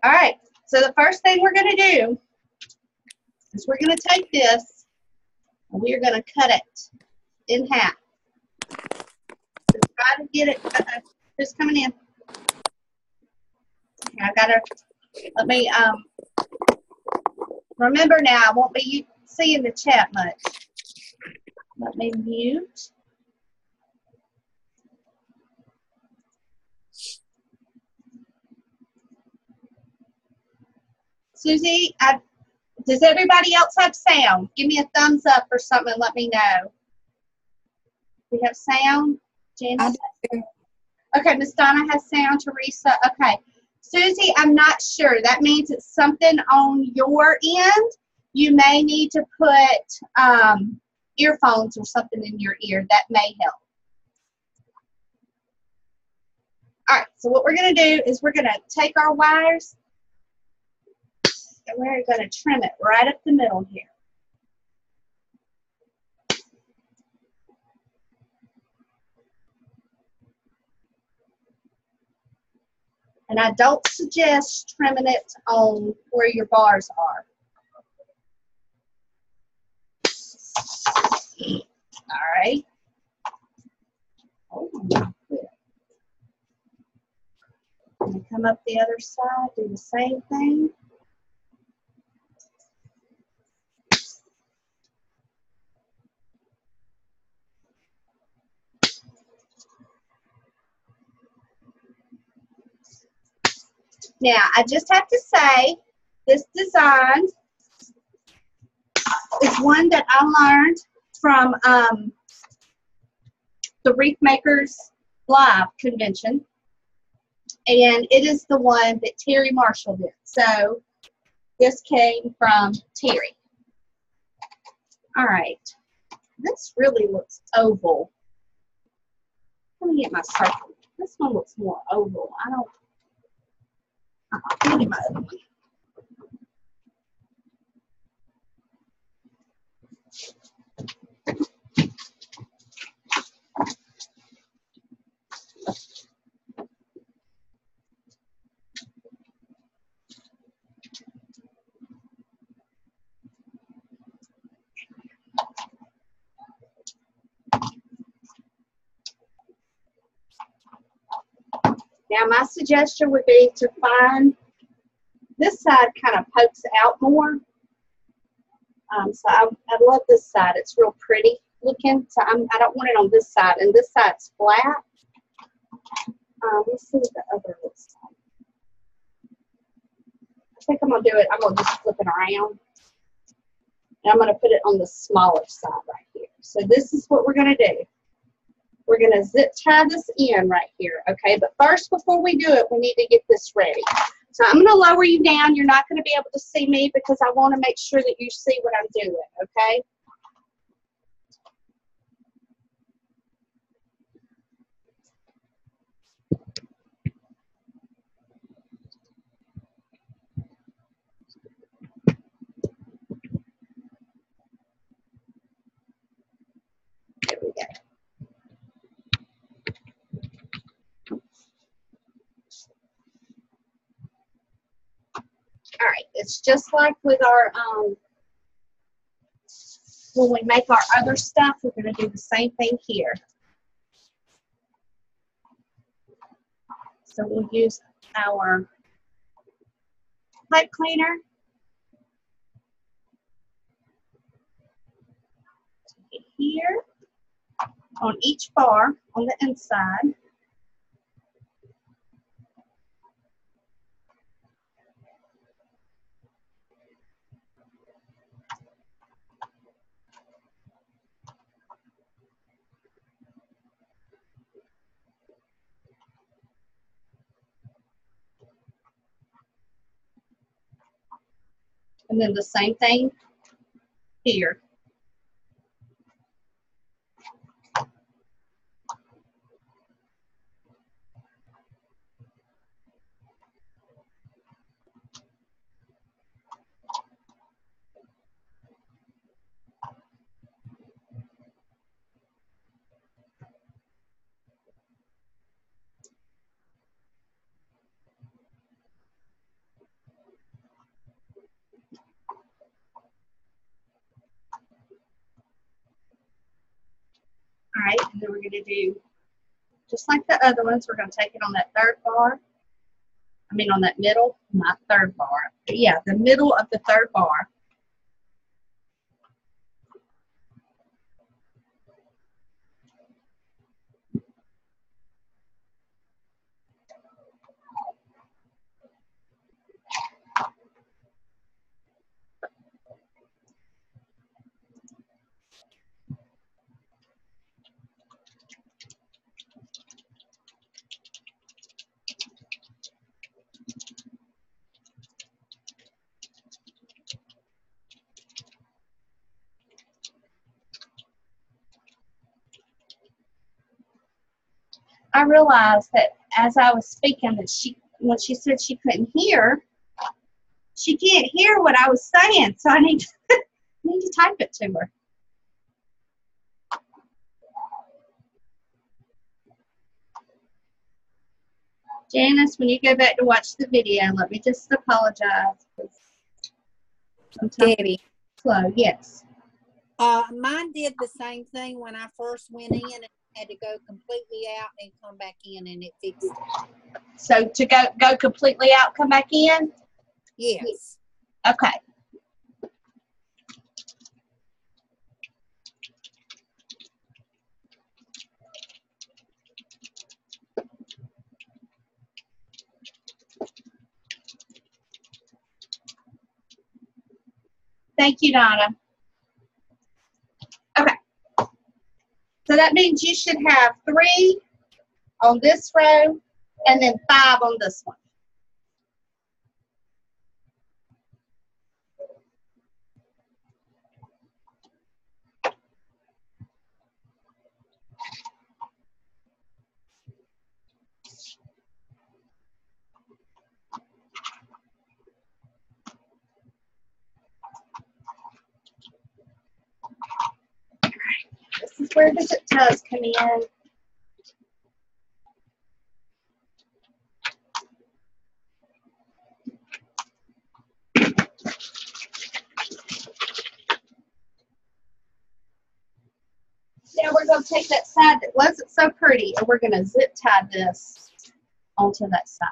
All right, so the first thing we're going to do is we're going to take this and we are going to cut it in half. So try to get it, just coming in. Okay, I got to, let me, remember now, I won't be seeing the chat much. Let me mute. Susie, does everybody else have sound? Give me a thumbs up or something and let me know. We have sound? Janice? Okay, Miss Donna has sound. Teresa, okay. Susie, I'm not sure. That means it's something on your end. You may need to put earphones or something in your ear. That may help. All right, so what we're going to do is we're going to take our wires and we're going to trim it right up the middle here. And I don't suggest trimming it on where your bars are. All right. Oh, and come up the other side, do the same thing. Now, I just have to say, this design is one that I learned from the Wreath Makers Live convention, and it is the one that Terry Marshall did. So, this came from Terry. All right, this really looks oval. Let me get my circle. This one looks more oval. I don't. Let me get my other one. Now, my suggestion would be to find this side kind of pokes out more. So I love this side. It's real pretty looking. So I don't want it on this side. And this side's flat. Let's see what the other looks like. I think I'm going to do it. I'm going to just flip it around. And I'm going to put it on the smaller side right here. So this is what we're going to do. We're going to zip tie this in right here, okay? But first, before we do it, we need to get this ready. So I'm going to lower you down. You're not going to be able to see me because I want to make sure that you see what I'm doing, okay? There we go. All right, it's just like with our, when we make our other stuff, we're going to do the same thing here. So we'll use our pipe cleaner. Here on each bar on the inside. And then the same thing here. right, and then we're going to do, just like the other ones, we're going to take it on that third bar. I mean on that middle, not third bar. But yeah, the middle of the third bar. I realized that as I was speaking that when she said she couldn't hear, she can't hear what I was saying, so I need to type it to her. Janice, when you go back to watch the video, let me just apologize. Sometimes Debbie. Slow, yes. Mine did the same thing when I first went in and had to go completely out and come back in, and it fixed it. So to go completely out, come back in? Yes. Okay. Thank you, Donna. Okay. So that means you should have 3 on this row and then 5 on this one. This is where the zip ties come in. Now we're going to take that side that wasn't so pretty and we're going to zip tie this onto that side.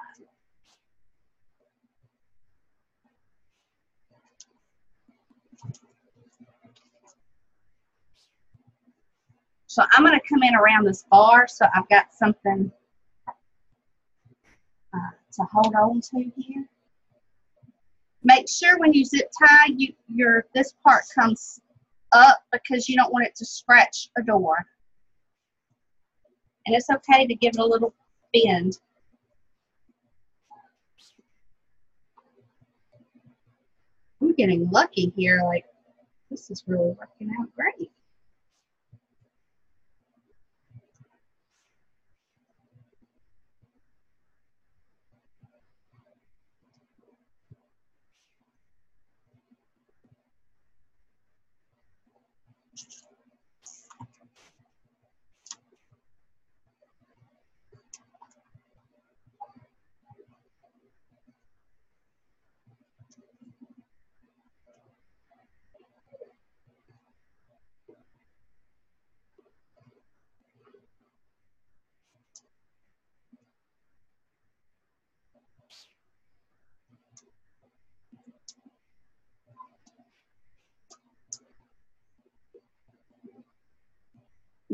So I'm going to come in around this bar so I've got something to hold on to here. Make sure when you zip tie, this part comes up because you don't want it to scratch a door. And it's okay to give it a little bend. I'm getting lucky here. Like, this is really working out great.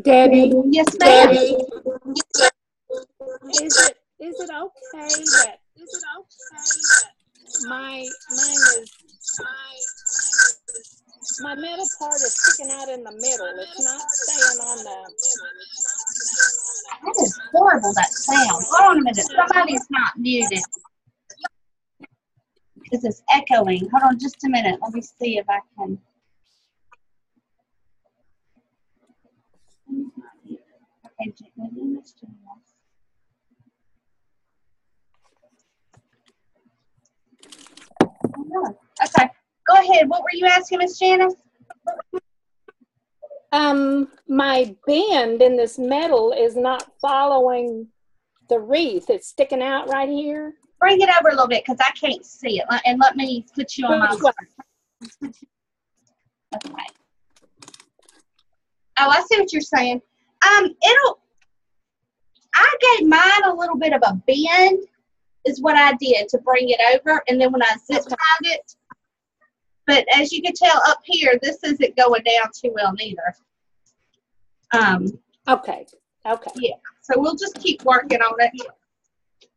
Debbie, Yes, ma'am. is it okay that my middle part is sticking out in the middle? It's not staying on the. That is horrible, that sound. Hold on a minute. Somebody's not muted. Because it's echoing. Hold on just a minute. Let me see if I can. Okay, okay, go ahead. What were you asking, Miss Janice? My bend in this metal is not following the wreath. It's sticking out right here. Bring it over a little bit because I can't see it. And let me put you on my screen. Okay. Oh, I see what you're saying. I gave mine a little bit of a bend is what I did to bring it over. And then when I zip tied it, but as you can tell up here, this isn't going down too well neither. Okay. Okay. Yeah. So we'll just keep working on it.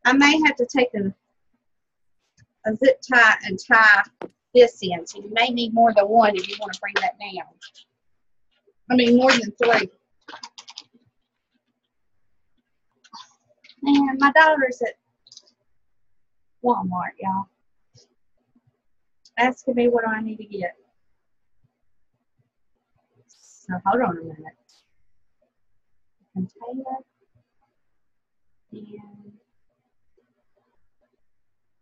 I may have to take a zip tie and tie this in. So you may need more than one if you want to bring that down. I mean, more than 3. Man, my daughter's at Walmart, y'all. Asking me what do I need to get. So hold on a minute. Container. And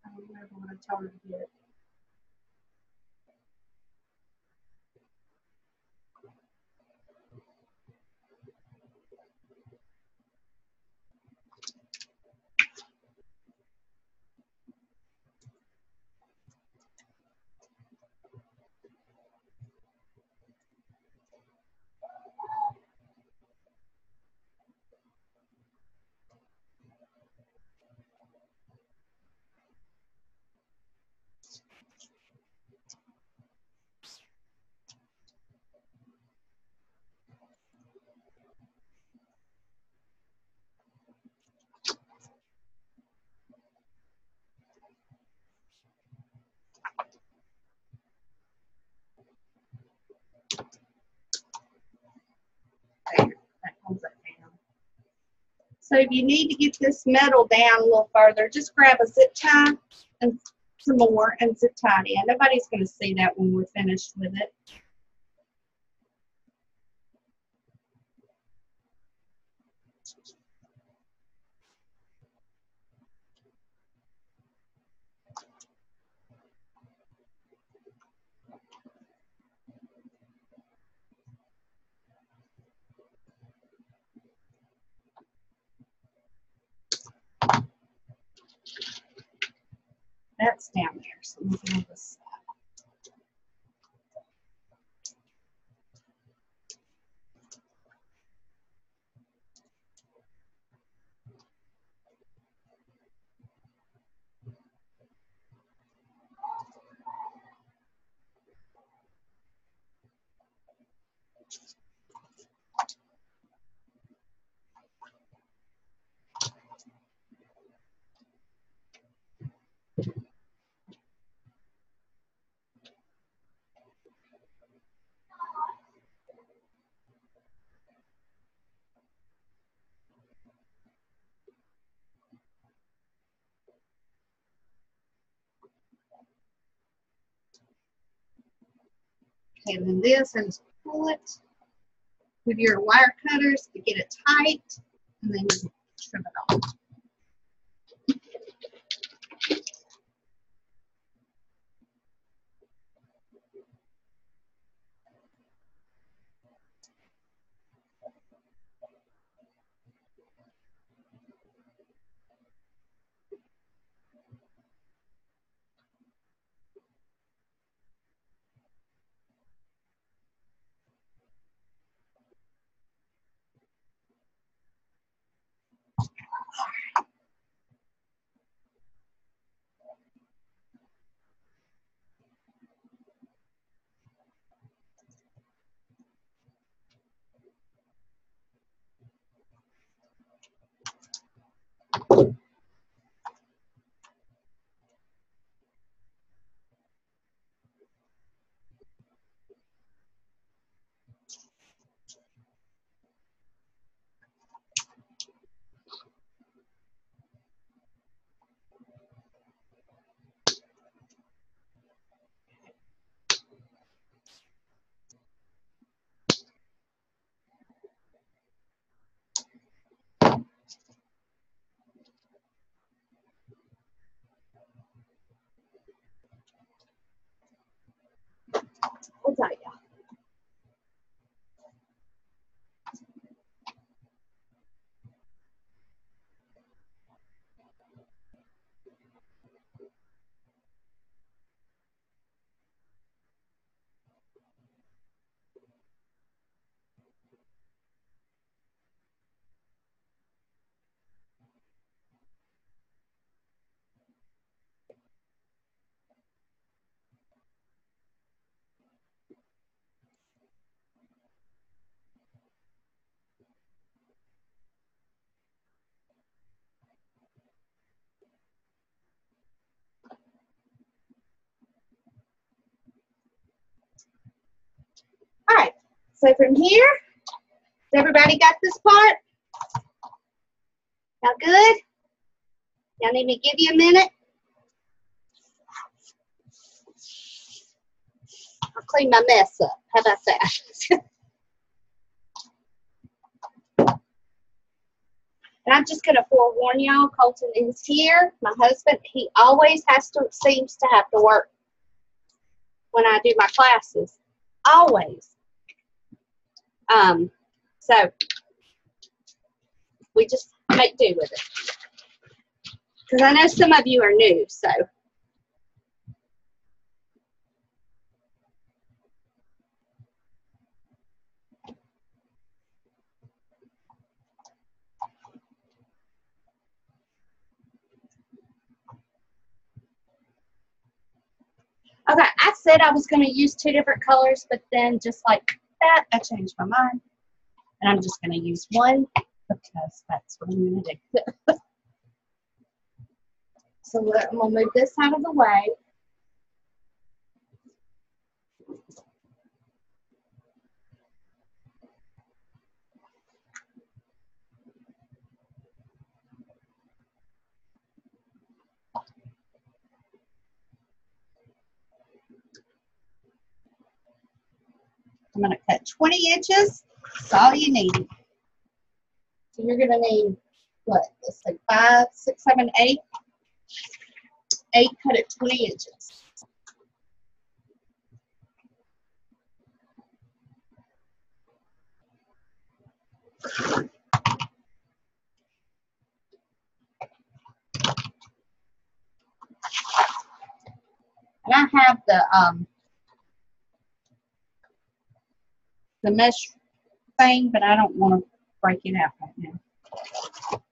I don't remember what I told her to get. There, that holds that down. So if you need to get this metal down a little further, just grab a zip tie and some more and zip tie it in. Nobody's going to see that when we're finished with it. That's down there. So we can have this. Okay, and then this, and just pull it with your wire cutters to get it tight, and then you trim it off. Hold tight, y'all. So from here, has everybody got this part? Y'all good? Y'all need me to give you a minute? I'll clean my mess up. How about that? And I'm just going to forewarn y'all, Colton is here. My husband, he always seems to have to work when I do my classes. Always. So we just make do with it. Because I know some of you are new, so. Okay, I said I was going to use 2 different colors, but then just like that, I changed my mind. And I'm just going to use one because that's what I'm going to do. So I'm going to move this out of the way. I'm going to cut 20 inches. That's all you need. So you're going to need, what, let's say 5, 6, 7, 8. 8 cut at 20 inches. And I have the mesh thing, but I don't want to break it out right now.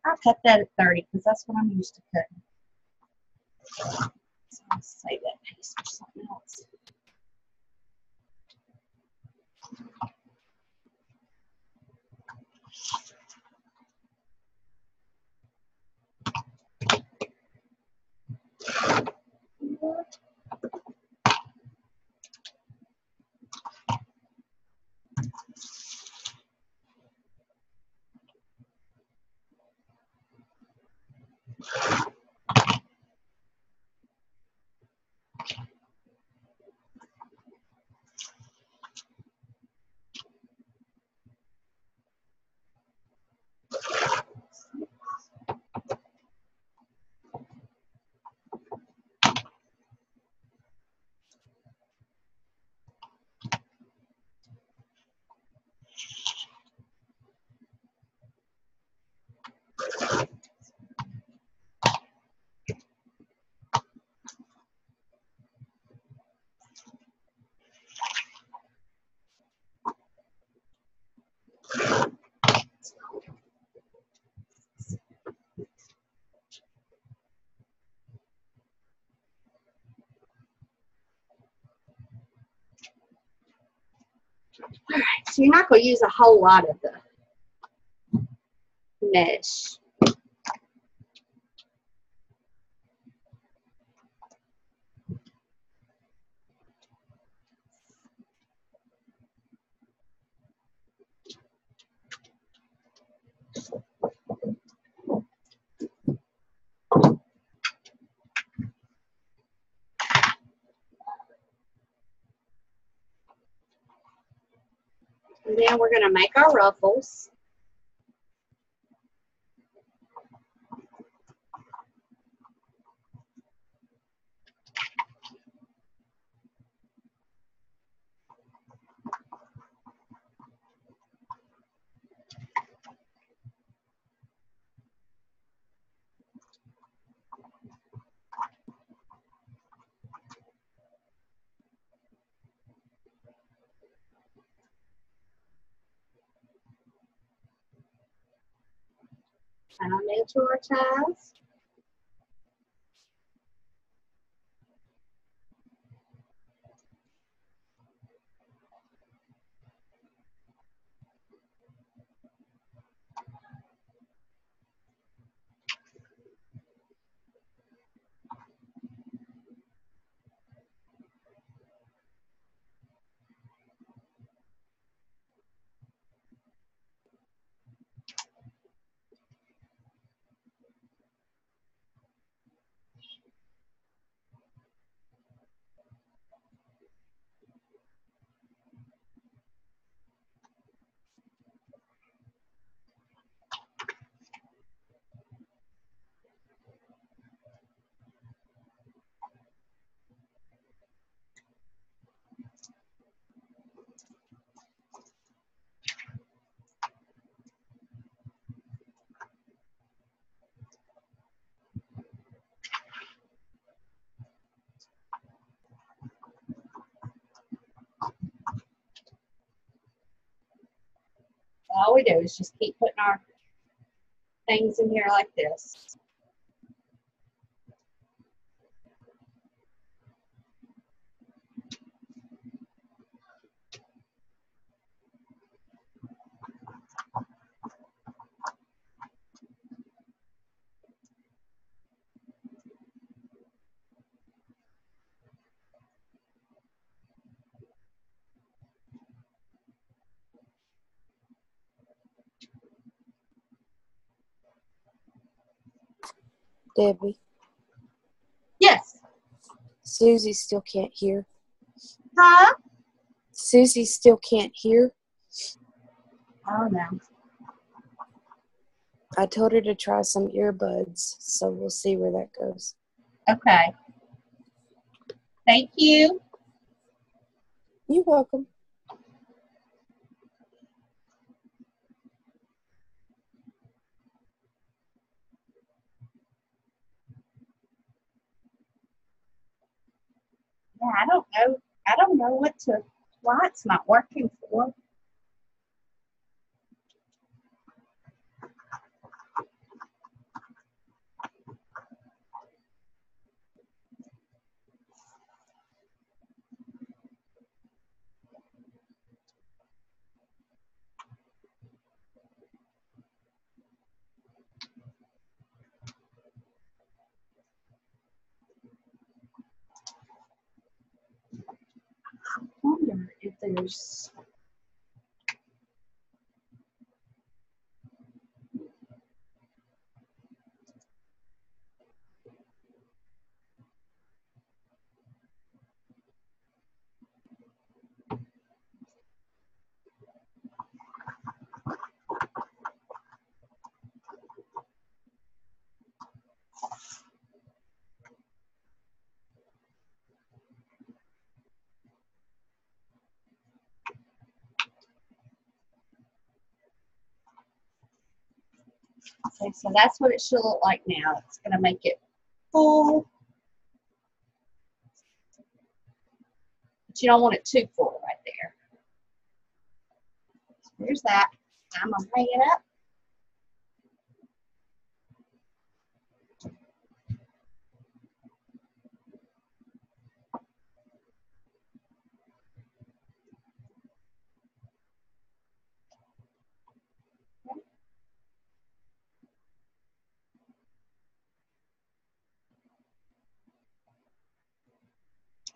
I'll cut that at 30 because that's what I'm used to cutting. So I'll save that piece for something else. All right, so you're not going to use a whole lot of the mesh. And then we're going to make our ruffles. And I'll edge our ties. all we do is just keep putting our things in here like this. Debbie, Yes. Susie still can't hear. Huh? Susie still can't hear. Oh, no. I told her to try some earbuds, so we'll see where that goes. Okay. Thank you. You're welcome. Yeah, I don't know why it's not working for. I wonder if there's. Okay, so that's what it should look like now. It's going to make it full. But you don't want it too full right there. So there's that. I'm going to hang it up.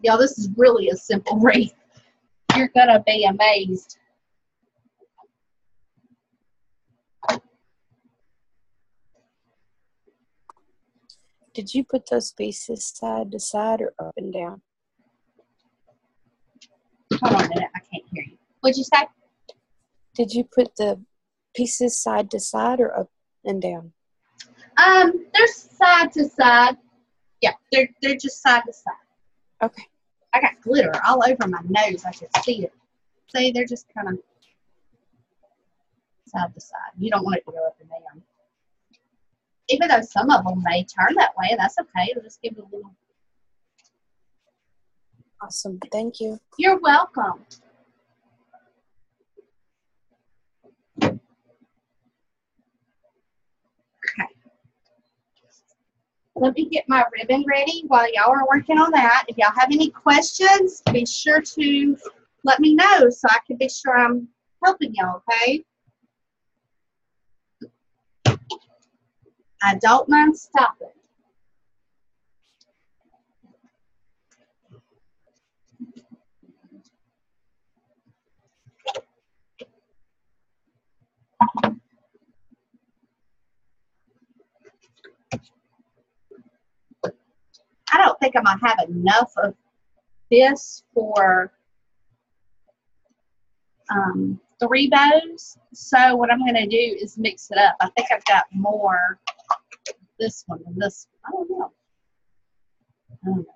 Y'all, this is really a simple wreath. You're going to be amazed. Did you put those pieces side to side or up and down? Hold on a minute. I can't hear you. What'd you say? Did you put the pieces side to side or up and down? They're side to side. Yeah, they're just side to side. Okay. I got glitter all over my nose. I can see it. See, they're just kind of side to side. You don't want it to go up and down. Even though some of them may turn that way, and that's okay. It'll just give it a little. Awesome. Thank you. You're welcome. Okay. Let me get my ribbon ready while y'all are working on that. If y'all have any questions, be sure to let me know so I can be sure I'm helping y'all, okay? I don't mind stopping. I don't think I'm going to have enough of this for 3 bows. So what I'm going to do is mix it up. I think I've got more this one than this one. I don't know.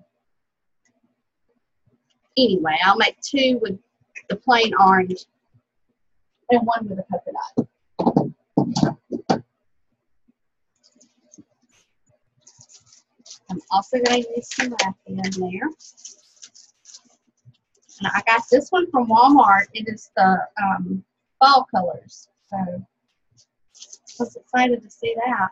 Anyway, I'll make 2 with the plain orange and 1 with a polka dot. I'm also going to use some wrapping in there. And I got this one from Walmart. It is the fall colors. So I was excited to see that.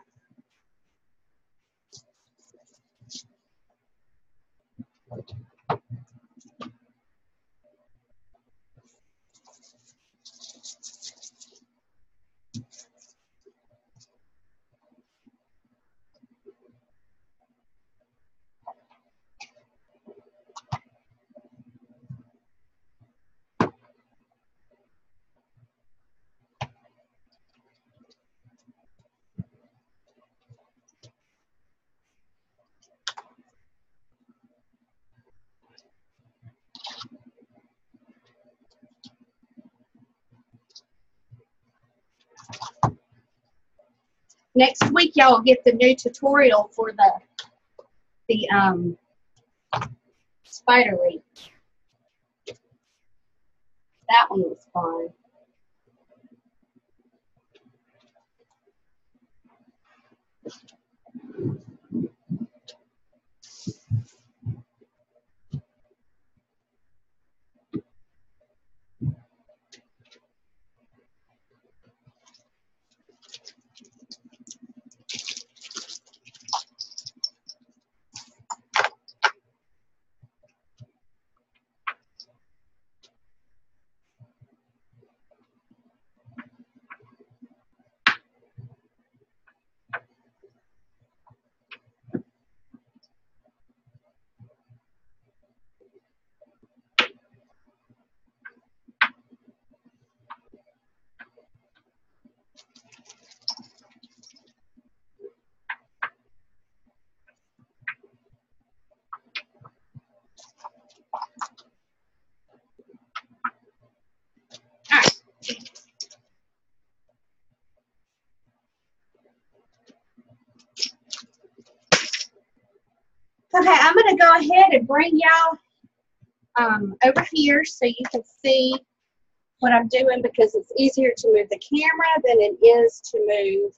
Next week, y'all will get the new tutorial for the spider leaf. That one was fun. Okay, I'm going to go ahead and bring y'all over here so you can see what I'm doing, because it's easier to move the camera than it is to move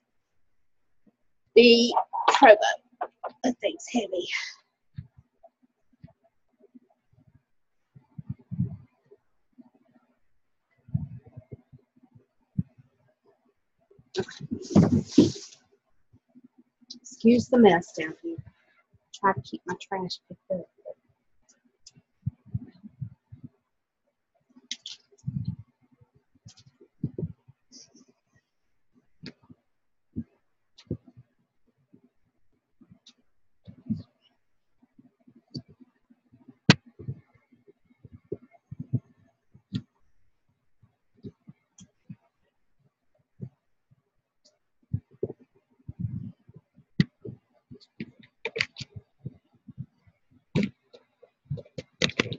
the Provo. That thing's heavy. Excuse the mess down here. Try to keep my trash picked up.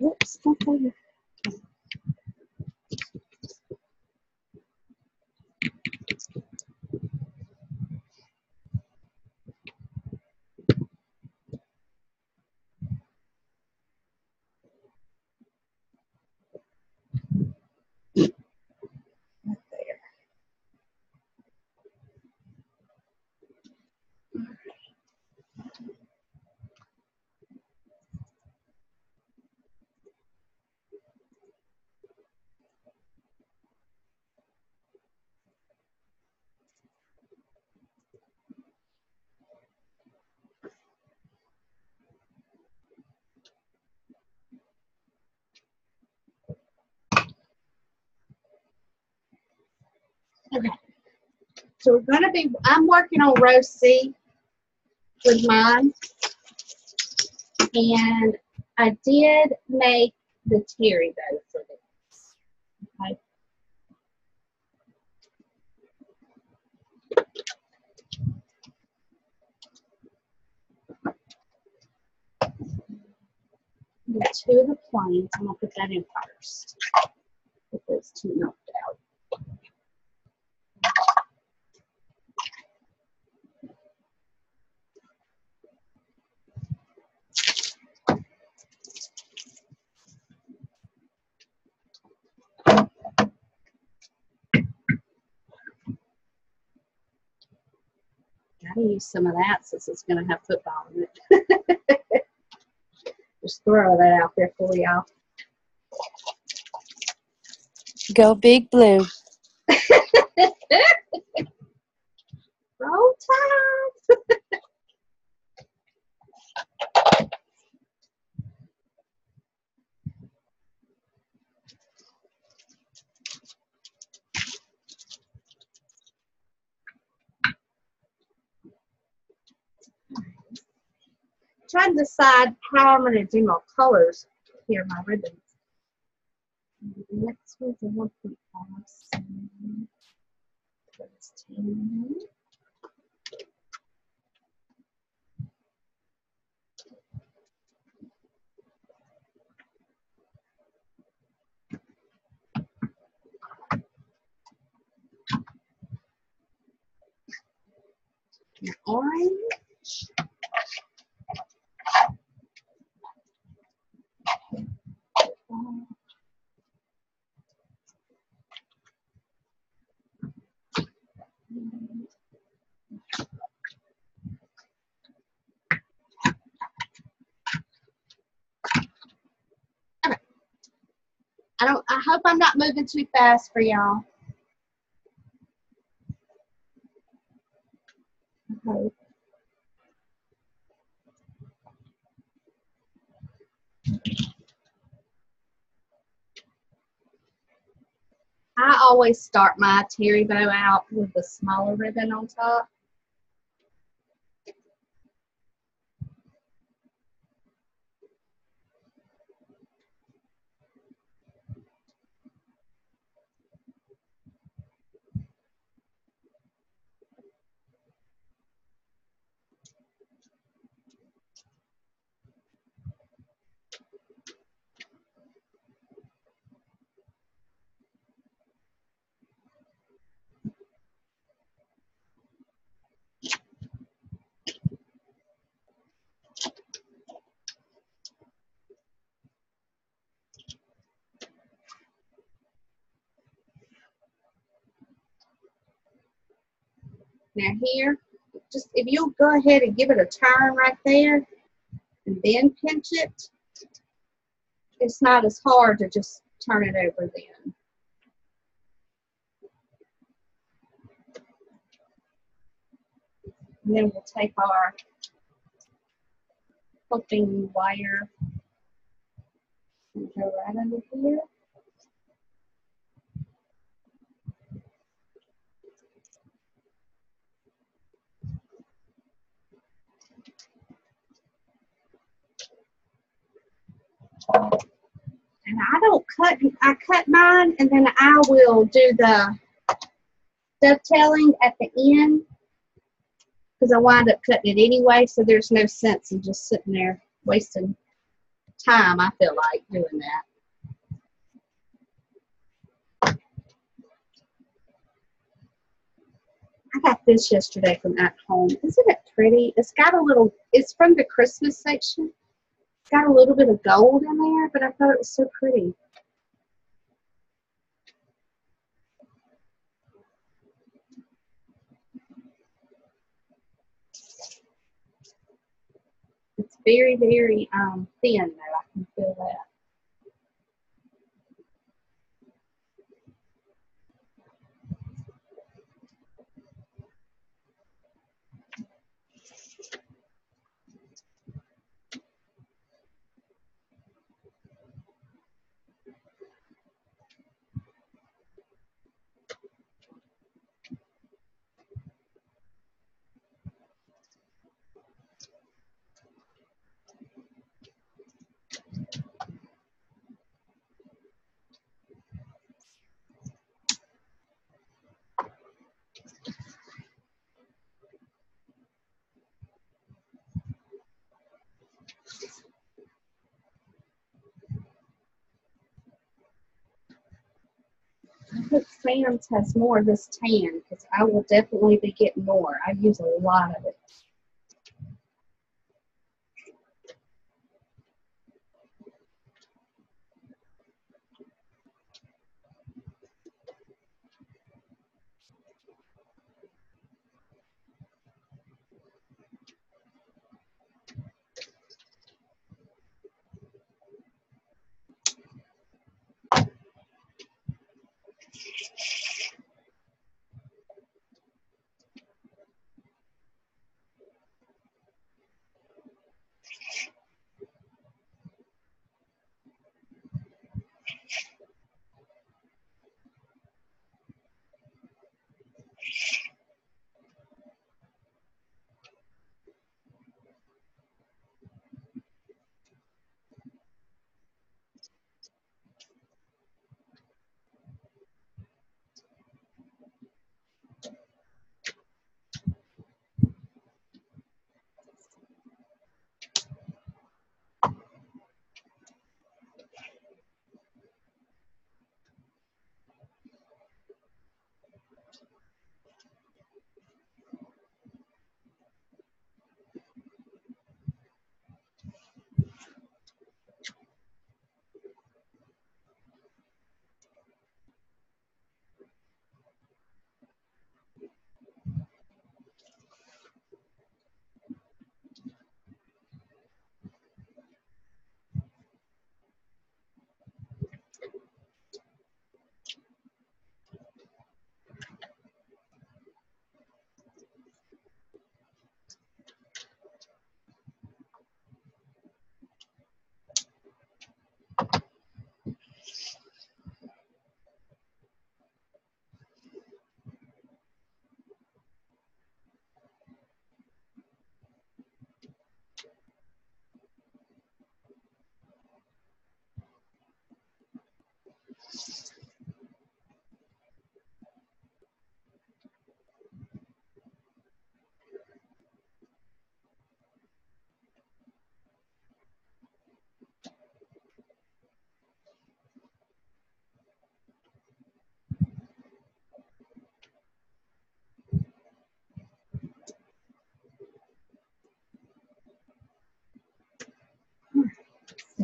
Whoops, don't go there. Right there. Okay. So we're going to be, I'm working on row C with mine. And I did make the terry bow for this. Okay. Got two of the planes. I'm going to put that in first. Get those two knocked out. Gotta use some of that since it's going to have football in it. Just throw that out there for y'all. Go Big Blue. Roll Tide. Trying to decide how I'm going to do my colors here, my ribbons. The next one's a 1.5. So that's 10. Orange. Okay. I hope I'm not moving too fast for y'all. Okay. I always start my terry bow out with the smaller ribbon on top. Now here, just if you'll go ahead and give it a turn right there and then pinch it, it's not as hard to just turn it over then. And then we'll take our hooking wire and go right under here. And I cut mine and then I will do the dovetailing at the end because I wind up cutting it anyway, so there's no sense in just sitting there wasting time, I feel like, doing that. I got this yesterday from at home. Isn't it pretty? It's got a little, it's from the Christmas section. It's got a little bit of gold in there, but I thought it was so pretty. It's very, very thin though. I can feel that. I hope Sam's has more of this tan because I will definitely be getting more. I use a lot of it.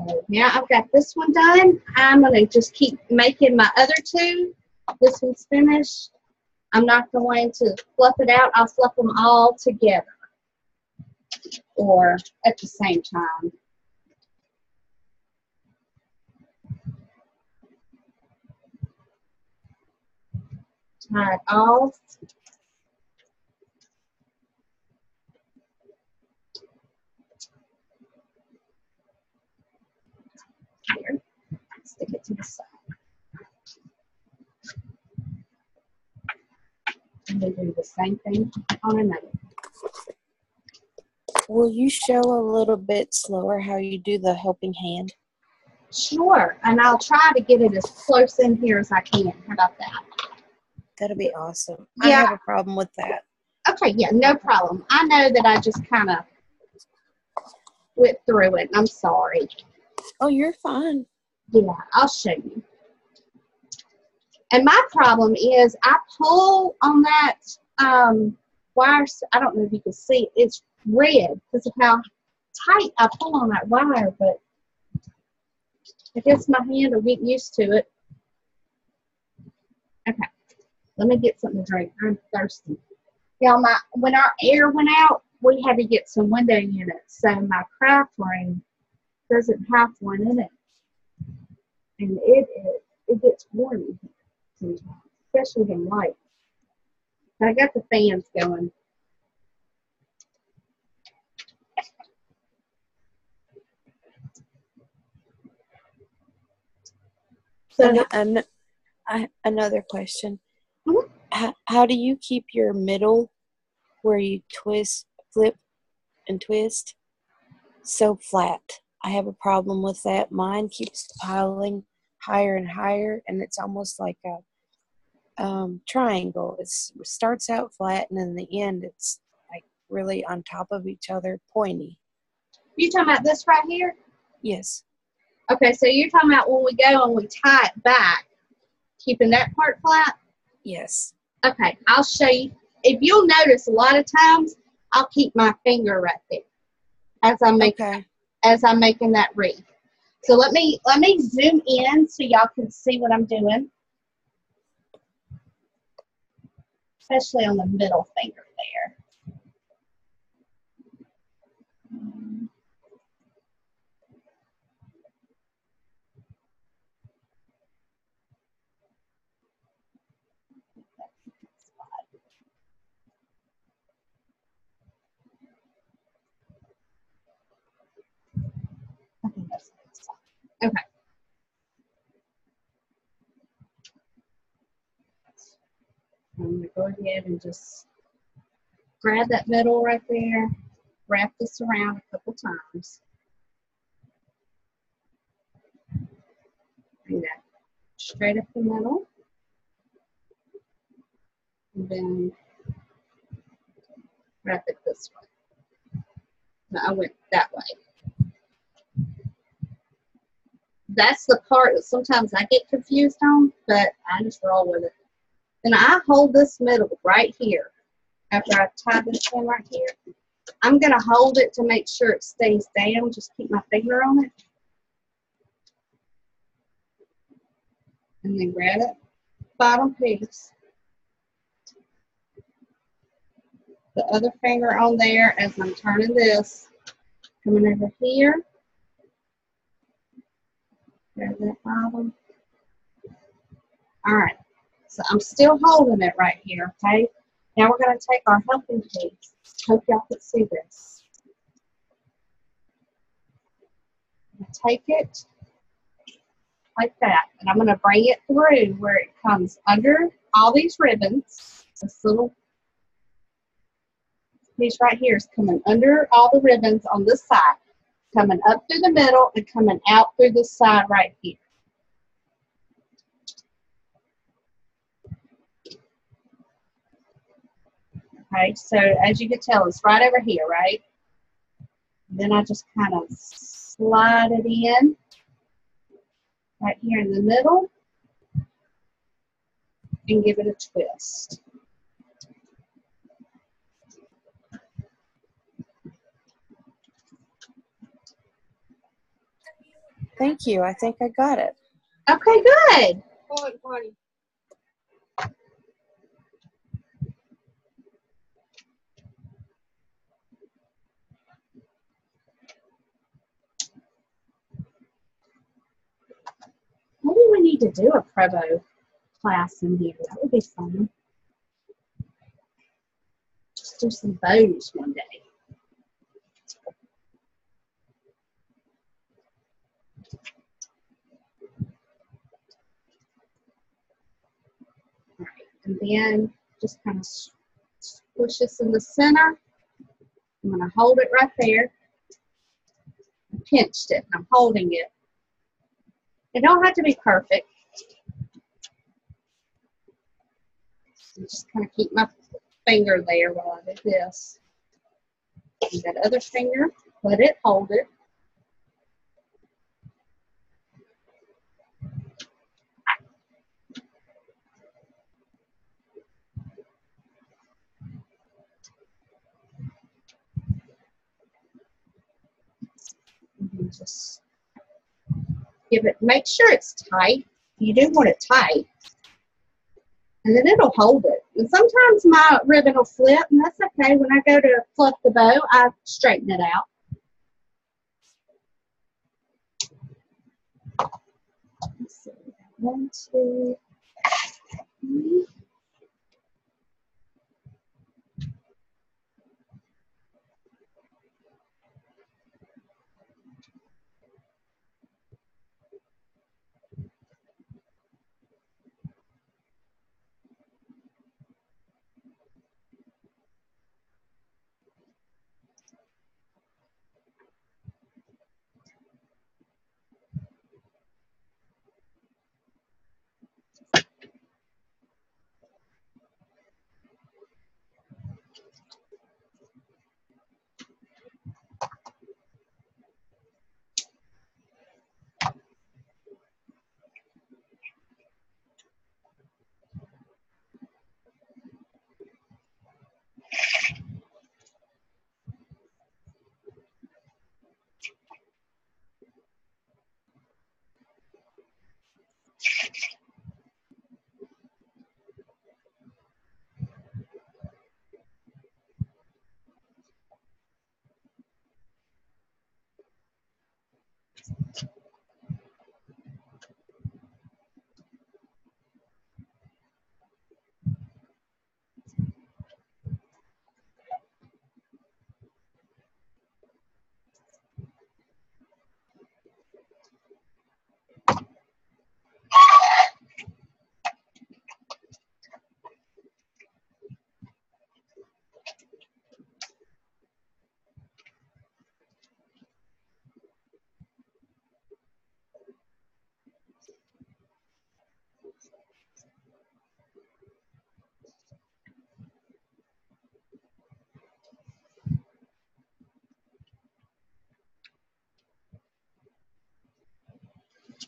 So now I've got this one done. I'm going to just keep making my other two. This one's finished. I'm not going to fluff it out. I'll fluff them all together or at the same time. Tie it off. Here, stick it to the side. And we do the same thing on another. Will you show a little bit slower how you do the helping hand? Sure, and I'll try to get it as close in here as I can. How about that? That'll be awesome. Yeah. I have a problem with that. Okay, yeah, no problem. I know that I just kind of went through it, and I'm sorry. Oh, you're fine. Yeah, I'll show you. And my problem is I pull on that wire. I don't know if you can see it. It's red because of how tight I pull on that wire, but I guess my hand will get used to it. Okay, let me get something to drink. I'm thirsty. Y'all, when our air went out, we had to get some window units, so my craft room doesn't have one in it, and it gets warm in here sometimes, especially in light. I got the fans going. So Another question. Mhm. How do you keep your middle where you flip and twist so flat? I have a problem with that. Mine keeps piling higher and higher, and it's almost like a triangle. It starts out flat, and in the end, it's like really on top of each other, pointy. You talking about this right here? Yes. Okay, so you're talking about when we go and we tie it back, keeping that part flat? Yes. Okay, I'll show you. If you'll notice, a lot of times I'll keep my finger right there as I'm making that wreath. So let me zoom in so y'all can see what I'm doing, especially on the middle finger there. I think that's a good spot. Okay. I'm going to go ahead and just grab that middle right there, wrap this around a couple times. Bring that straight up the middle. And then wrap it this way. No, I went that way. That's the part that sometimes I get confused on, but I just roll with it. Then I hold this middle right here. After I tie this in right here, I'm going to hold it to make sure it stays down. Just keep my finger on it. And then grab it, bottom piece. The other finger on there as I'm turning this. Coming over here. Grab that bottom. All right. So I'm still holding it right here, okay? Now we're going to take our helping piece. Hope y'all can see this. Take it like that, and I'm going to bring it through where it comes under all these ribbons. This little piece right here is coming under all the ribbons on this side, coming up through the middle and coming out through this side right here. Okay, so as you can tell, it's right over here, right? Then I just kind of slide it in right here in the middle and give it a twist. Thank you. I think I got it. Okay, good. Maybe we need to do a Provo class in here. That would be fun. Just do some bows one day. All right, and then just kind of squish this in the center. I'm going to hold it right there. I pinched it, and I'm holding it. It don't have to be perfect. Just kind of keep my finger there while I do this. And that other finger, let it hold it. And just give it, make sure it's tight. You do want it tight. And then it'll hold it. And sometimes my ribbon will flip, and that's okay. When I go to fluff the bow, I straighten it out. Let's see. 1, 2, 3.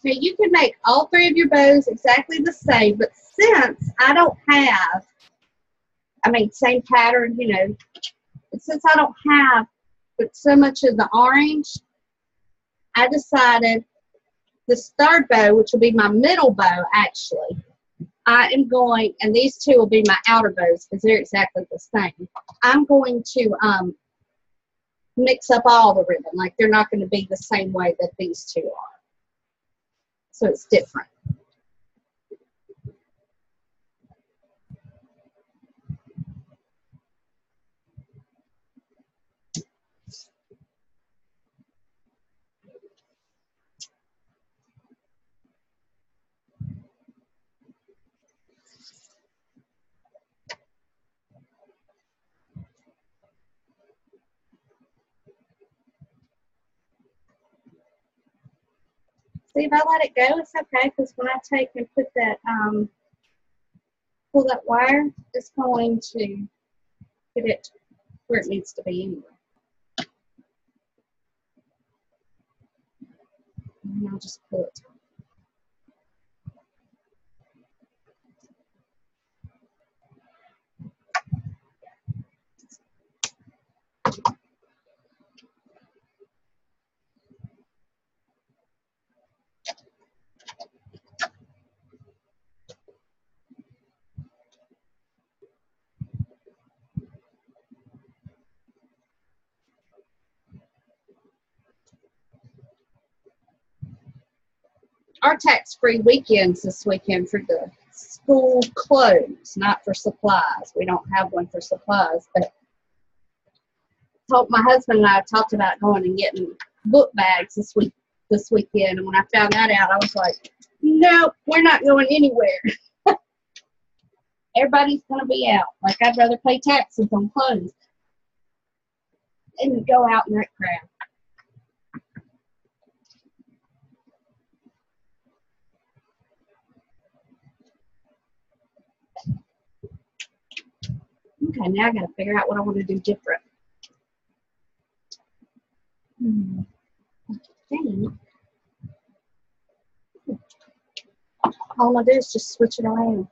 Okay, you can make all 3 of your bows exactly the same, but since I don't have, same pattern, but since I don't have so much of the orange, I decided this third bow, which will be my middle bow actually, I am going, and these 2 will be my outer bows because they're exactly the same. I'm going to mix up all the ribbon, like they're not going to be the same way that these 2 are. So it's different. See, if I let it go, it's okay, because when I take and put that, pull that wire, it's going to get it where it needs to be anyway. And I'll just pull it. our tax-free weekends this weekend for the school clothes, not for supplies. We don't have one for supplies, but my husband and I talked about going and getting book bags this weekend. And when I found that out, I was like, nope, we're not going anywhere. Everybody's going to be out. Like, I'd rather pay taxes on clothes than go out in that crowd. Okay, now I got to figure out what I want to do different. All I do is just switch it around.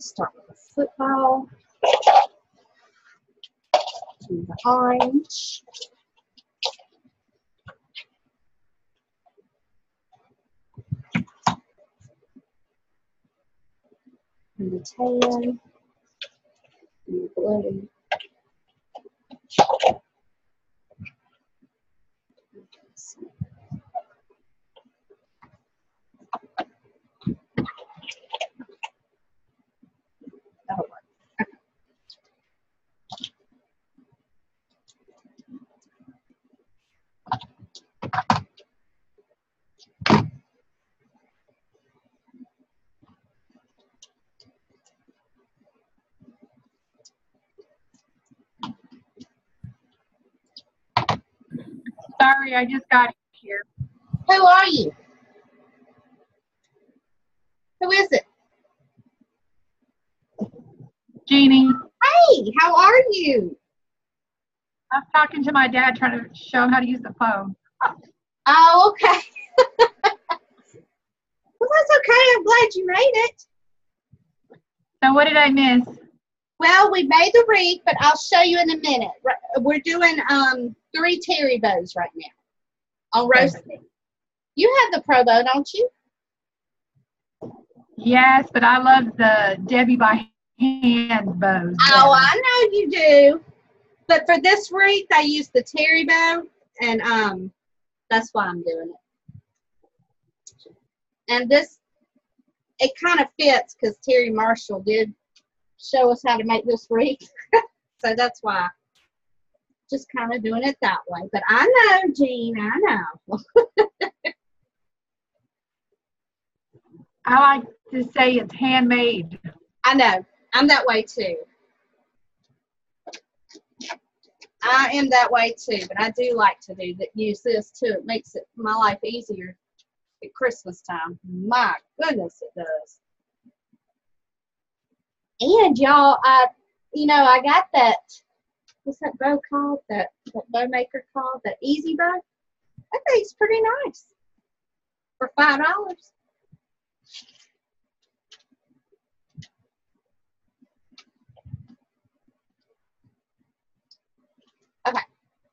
Start with the football. Do the orange. And the tan. And the blue. That'll work. Sorry, I just got here. Who are you? Who is it? Jeannie, Hey, how are you? I'm talking to my dad trying to show him how to use the phone. Oh, okay. Well, that's okay. I'm glad you made it. So what did I miss? Well, we made the wreath, but I'll show you in a minute. We're doing 3 terry bows right now on roasting. You have the Pro Bow, don't you? Yes, but I love the Debbie by hand bows. Oh, I know you do. But for this wreath, I used the terry bow, and that's why I'm doing it. And this, it kind of fits because Terry Marshall did show us how to make this wreath. So that's why. Just kind of doing it that way. But I know, Jean, I know. I like to say it's handmade. I know. I'm that way too. I am that way too, but I do like to use this too. It makes my life easier at Christmas time. My goodness, it does. And y'all, I got that. What's that bow called? That bow maker called? That Easy Bow? That thing's pretty nice for $5. Okay.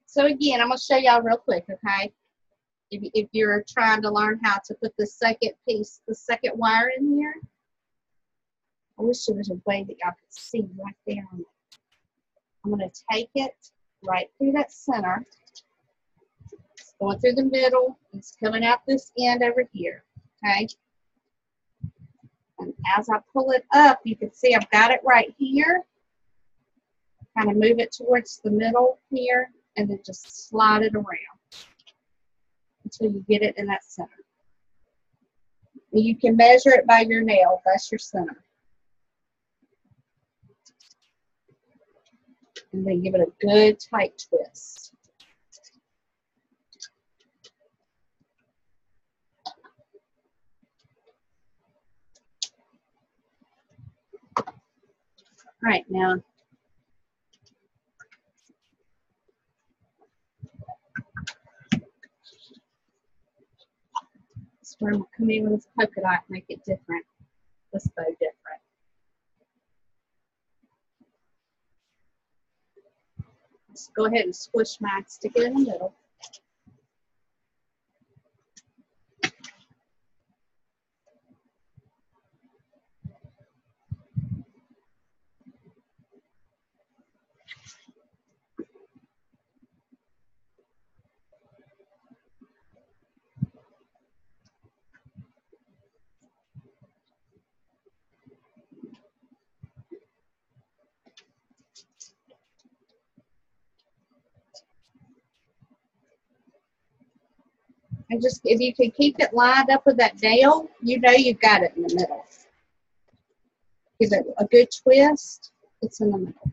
So again, I'm going to show y'all real quick, okay? If you're trying to learn how to put the second piece, the second wire in here. I wish there was a way that y'all could see right there. I'm going to take it right through that center. It's going through the middle. It's coming out this end over here, okay? And as I pull it up, you can see I've got it right here. Kind of move it towards the middle here, and then just slide it around until you get it in that center. And you can measure it by your nail. That's your center. And then give it a good tight twist. All right, now this one will come in with this polka dot, make it different. This bow different. Just go ahead and squish mine, stick it in the middle. And just, if you can keep it lined up with that nail, you know you've got it in the middle. Give it a good twist. It's in the middle.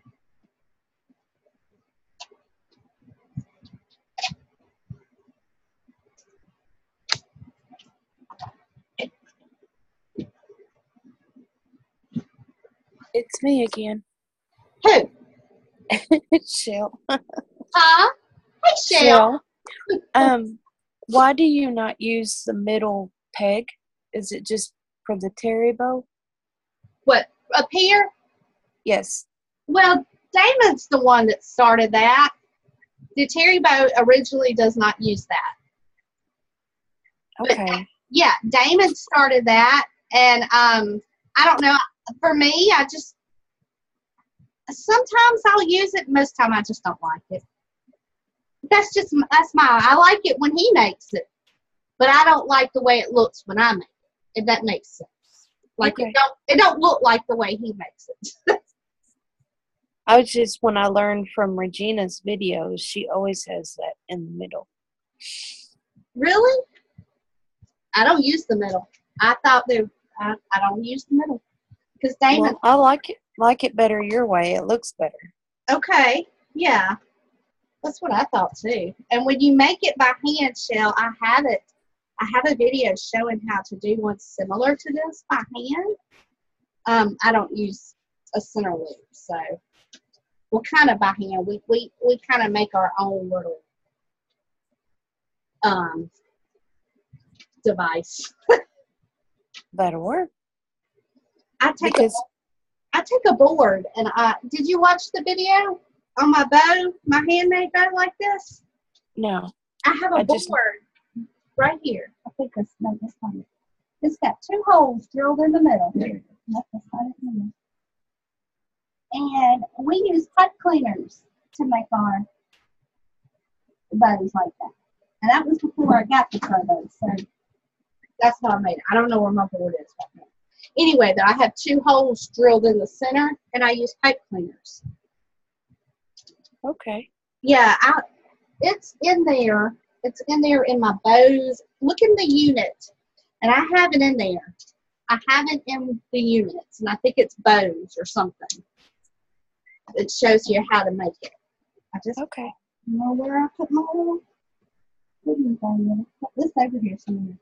It's me again. Who? Shell. Huh? Hey, Shell. Why do you not use the middle peg? Is it just for the terry bow? What, up here? Yes. Well, Damon's the one that started that. The terry bow originally does not use that. Okay. But, yeah, Damon started that, and I don't know. For me, I just sometimes I'll use it. Most time, I just don't like it. That's my. I like it when he makes it, but I don't like the way it looks when I make it. If that makes sense. Like Okay. it don't look like the way he makes it. I was just, when I learned from Regina's videos, she always has that in the middle. Really? I don't use the middle. I thought I don't use the middle because Damon. Well, I like it better your way. It looks better. Okay, yeah, that's what I thought too. And when you make it by hand, Shell, I have a video showing how to do one similar to this by hand. I don't use a center loop, so we're kind of by hand. We kind of make our own little device. That'll work. I take a board, and did you watch the video on my bow, my handmade bow like this? No. I have a board right here. I think this one. It's got 2 holes drilled in the middle. And we use pipe cleaners to make our bows like that. And that was before I got the turbo, so that's how I made it. I don't know where my board is right now. Anyway, I have 2 holes drilled in the center, and I use pipe cleaners. Okay. Yeah, it's in there. It's in there in my bows. Look in the unit, and I have it in there. I have it in the units, and I think it's bows or something. It shows you how to make it. I just Okay. don't know where I put my little thing. Put this over here somewhere.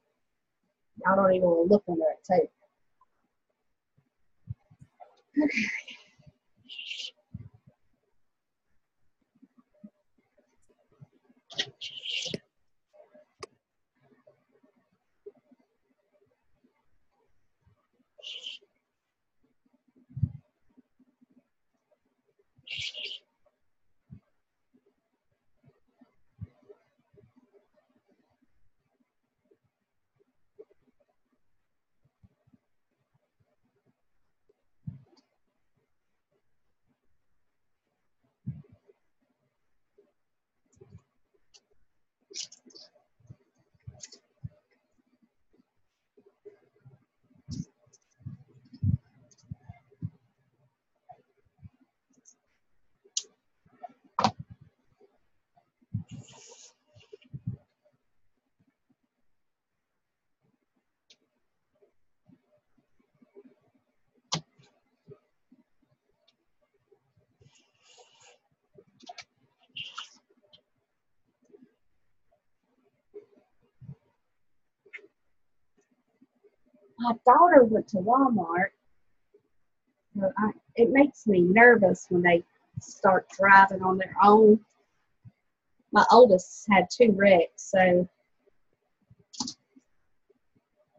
I don't even want to look under it too. Okay. My daughter went to Walmart. It makes me nervous when they start driving on their own. My oldest had 2 wrecks, so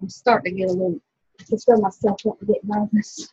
I'm starting to get a little, I can feel myself wanting to get nervous.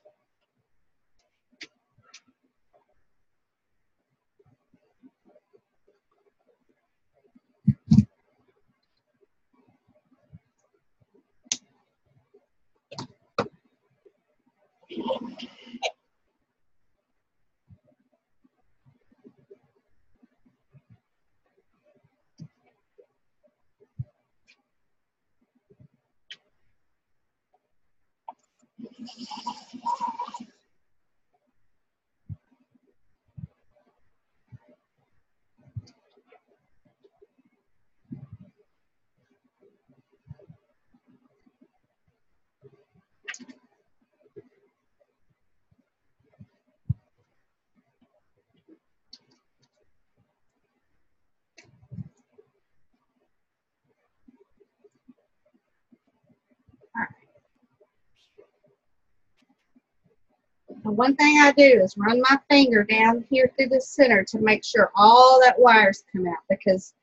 And one thing I do is run my finger down here through the center to make sure all that wires come out, because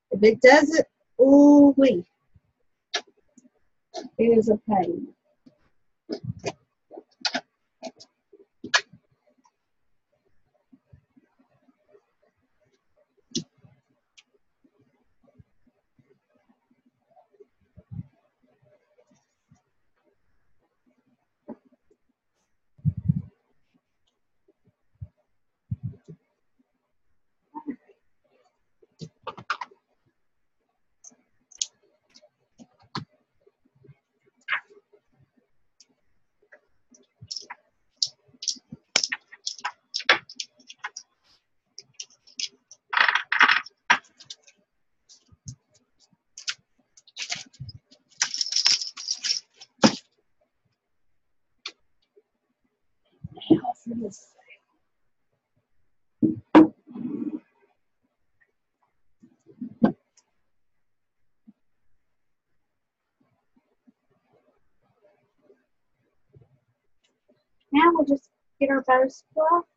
if it doesn't, ooh wee, it is a pain. Now for this. Now we'll just get our bows fluffed,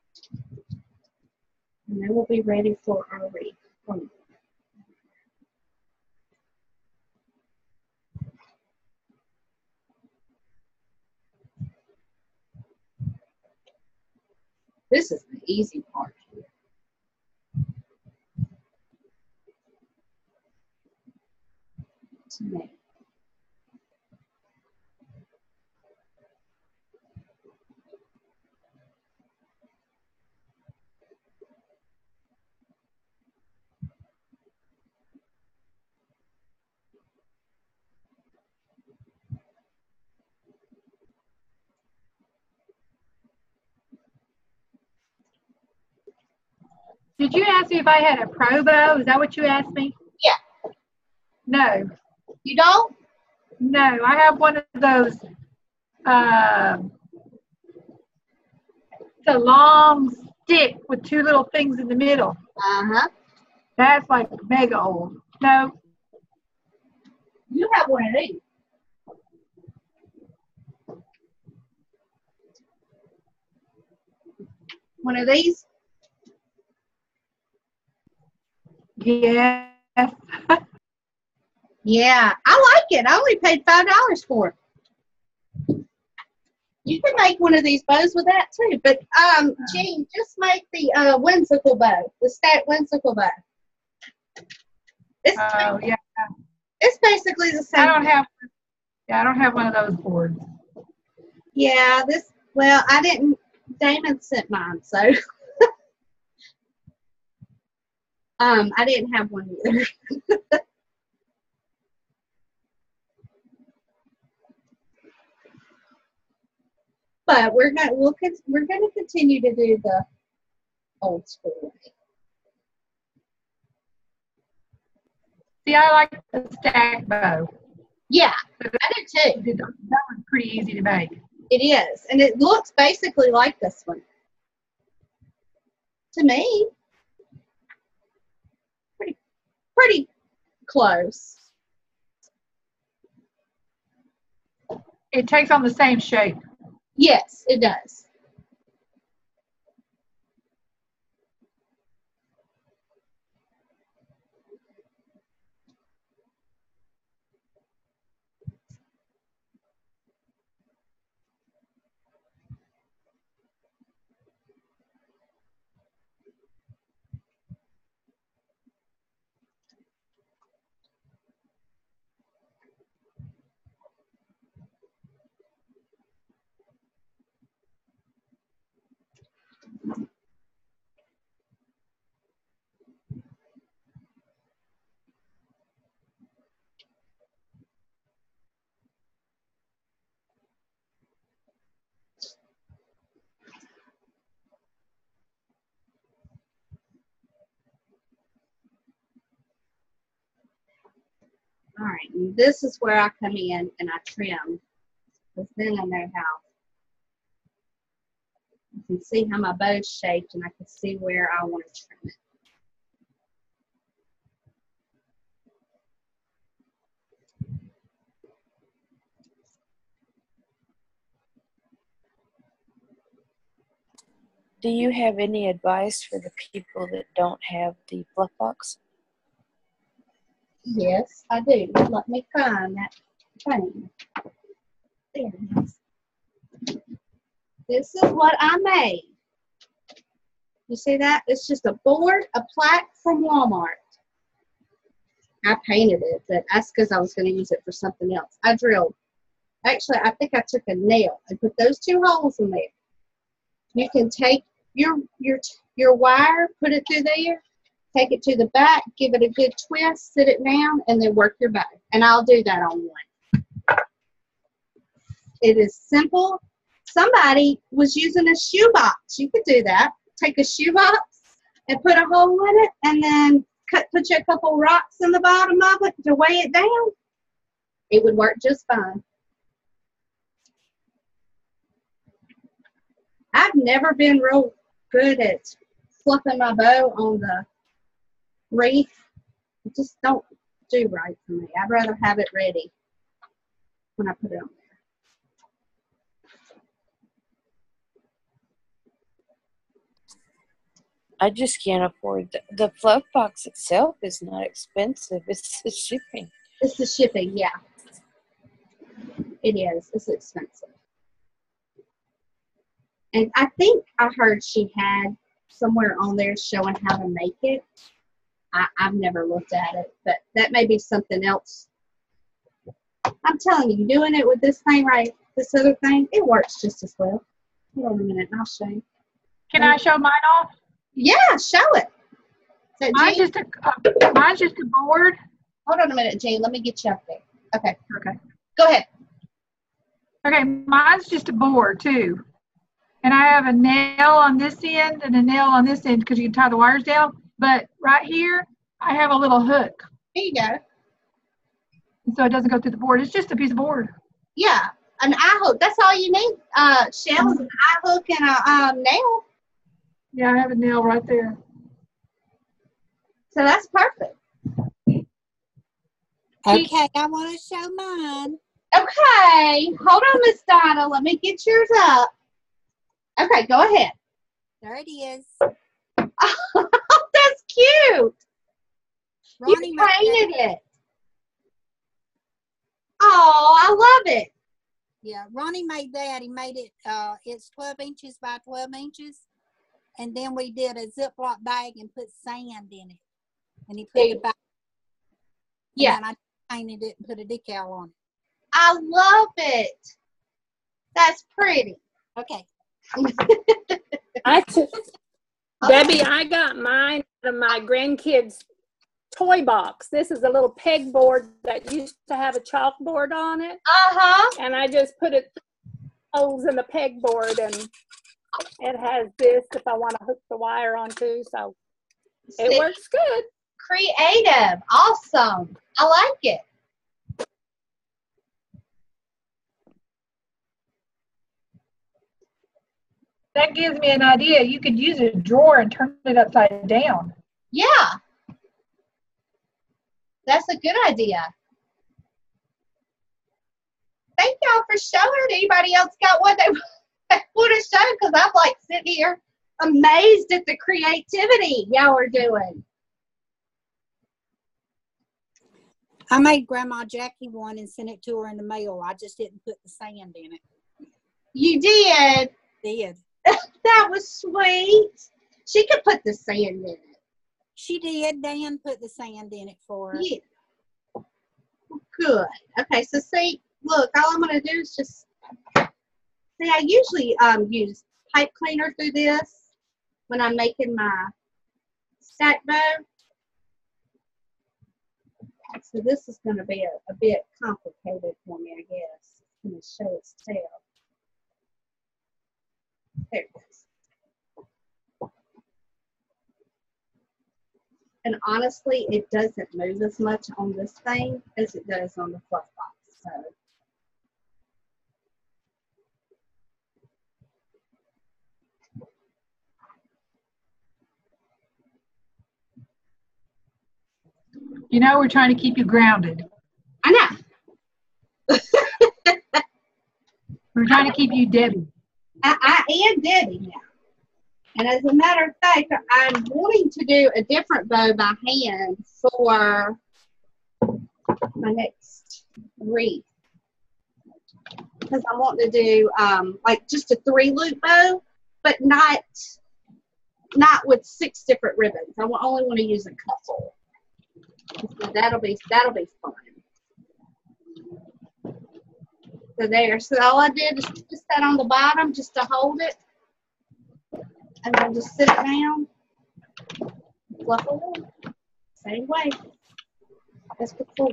and then we'll be ready for our wreath. This is the easy part here. To me. Did you ask me if I had a pro bow? Is that what you asked me? Yeah. No, You don't? no. I have one of those. It's a long stick with two little things in the middle. Uh-huh. That's like mega old. No, You have one of these. One of these? yes. Yeah, I like it. I only paid $5 for it. You can make one of these bows with that too. But Jean, just make the whimsical bow, the stacked whimsical bow. Oh yeah. It's basically the same. I don't have. Yeah, I don't have one of those boards. Yeah, well, I didn't, Damon sent mine, so I didn't have one either. But we're gonna continue to do the old school way. See, I like the stack bow. Yeah, I do too. That one's pretty easy to make. It is, and it looks basically like this one. To me, pretty close. It takes on the same shape. Yes, it does. All right, and this is where I come in and I trim, because then I know how. You can see how my bow's shaped, and I can see where I want to trim it. Do you have any advice for the people that don't have the fluff box? Yes, I do. Let me find that thing. There it is. This is what I made. You see that? It's just a board, a plaque from Walmart. I painted it, but that's because I was going to use it for something else. I drilled. Actually, I think I took a nail and put those 2 holes in there. You can take your wire, put it through there, take it to the back, give it a good twist, sit it down, and then work your bow. And I'll do that on one. It is simple. Somebody was using a shoebox. You could do that. Take a shoebox and put a hole in it, and then put you a couple rocks in the bottom of it to weigh it down. It would work just fine. I've never been real good at fluffing my bow on the wreath. It just don't do right for me. I'd rather have it ready when I put it on there. I just can't afford the fluff box itself is not expensive. It's the shipping. It's the shipping, yeah. It is. It's expensive. And I think I heard she had somewhere on there showing how to make it. I've never looked at it, but that may be something else. I'm telling you, doing it with this thing right, this other thing, it works just as well. Hold on a minute, and I'll show you. Can I show mine off? Yeah, show it. So, Mine's Jean, just a board. hold on a minute, Jean. Let me get you up there. Okay. Okay. Go ahead. Okay, mine's just a board too. And I have a nail on this end and a nail on this end because you can tie the wires down. But right here, I have a little hook. Here you go. And so it doesn't go through the board. It's just a piece of board. Yeah, an eye hook. That's all you need. Shell is an eye hook and a nail. Yeah, I have a nail right there. So that's perfect. Okay, I want to show mine. Okay, hold on, Miss Donna. Let me get yours up. Okay, go ahead. There it is. Oh, that's cute. Ronnie You made painted it. Oh, I love it. Yeah, Ronnie made that. He made it, it's 12 inches by 12 inches. And then we did a Ziploc bag and put sand in it. And he put it back. Yeah. And then I painted it and put a decal on it. I love it. That's pretty. Okay. Debbie, I got mine out of my grandkids' toy box. This is a little pegboard that used to have a chalkboard on it. Uh-huh. And I just put holes in the pegboard, and it has this if I want to hook the wire onto. So it works good. Creative. Awesome. I like it. That gives me an idea. You could use a drawer and turn it upside down. Yeah. That's a good idea. Thank y'all for showing. Anybody else got what they want to show? Because I'm like sitting here amazed at the creativity y'all are doing. I made Grandma Jackie one and sent it to her in the mail. I just didn't put the sand in it. You did. Did. That was sweet. She could put the sand in it. She did. Dan put the sand in it for her. Yeah. Good. Okay, so see, look, all I'm going to do is just, see, I usually use pipe cleaner through this when I'm making my stack bow. So this is going to be a bit complicated for me, I guess. It's going to show its tail. There it is. And honestly, it doesn't move as much on this thing as it does on the fluff box. So You know, we're trying to keep you grounded. I know. We're trying to keep you Debbie. I am Debbie now. And as a matter of fact, I'm wanting to do a different bow by hand for my next wreath. Because I want to do like just a 3-loop bow, but not with 6 different ribbons. I only want to use a couple. So that'll be fun. So there. So all I did is just that on the bottom just to hold it. And then just sit it down. Fluff away. Same way as before.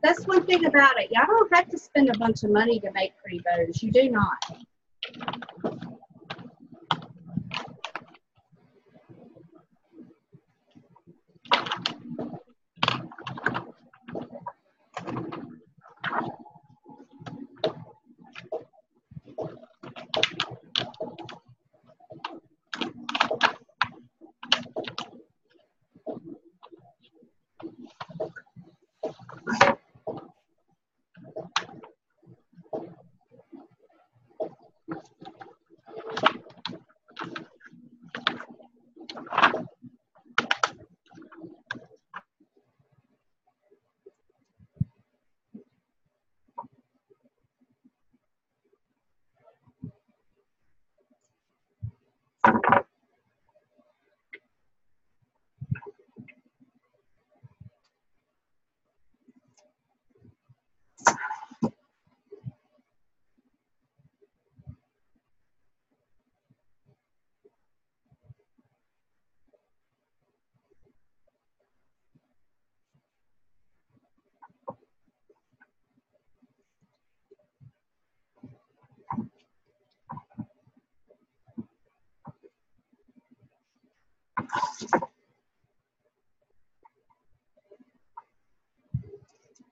That's one thing about it. Y'all don't have to spend a bunch of money to make pretty bows. You do not.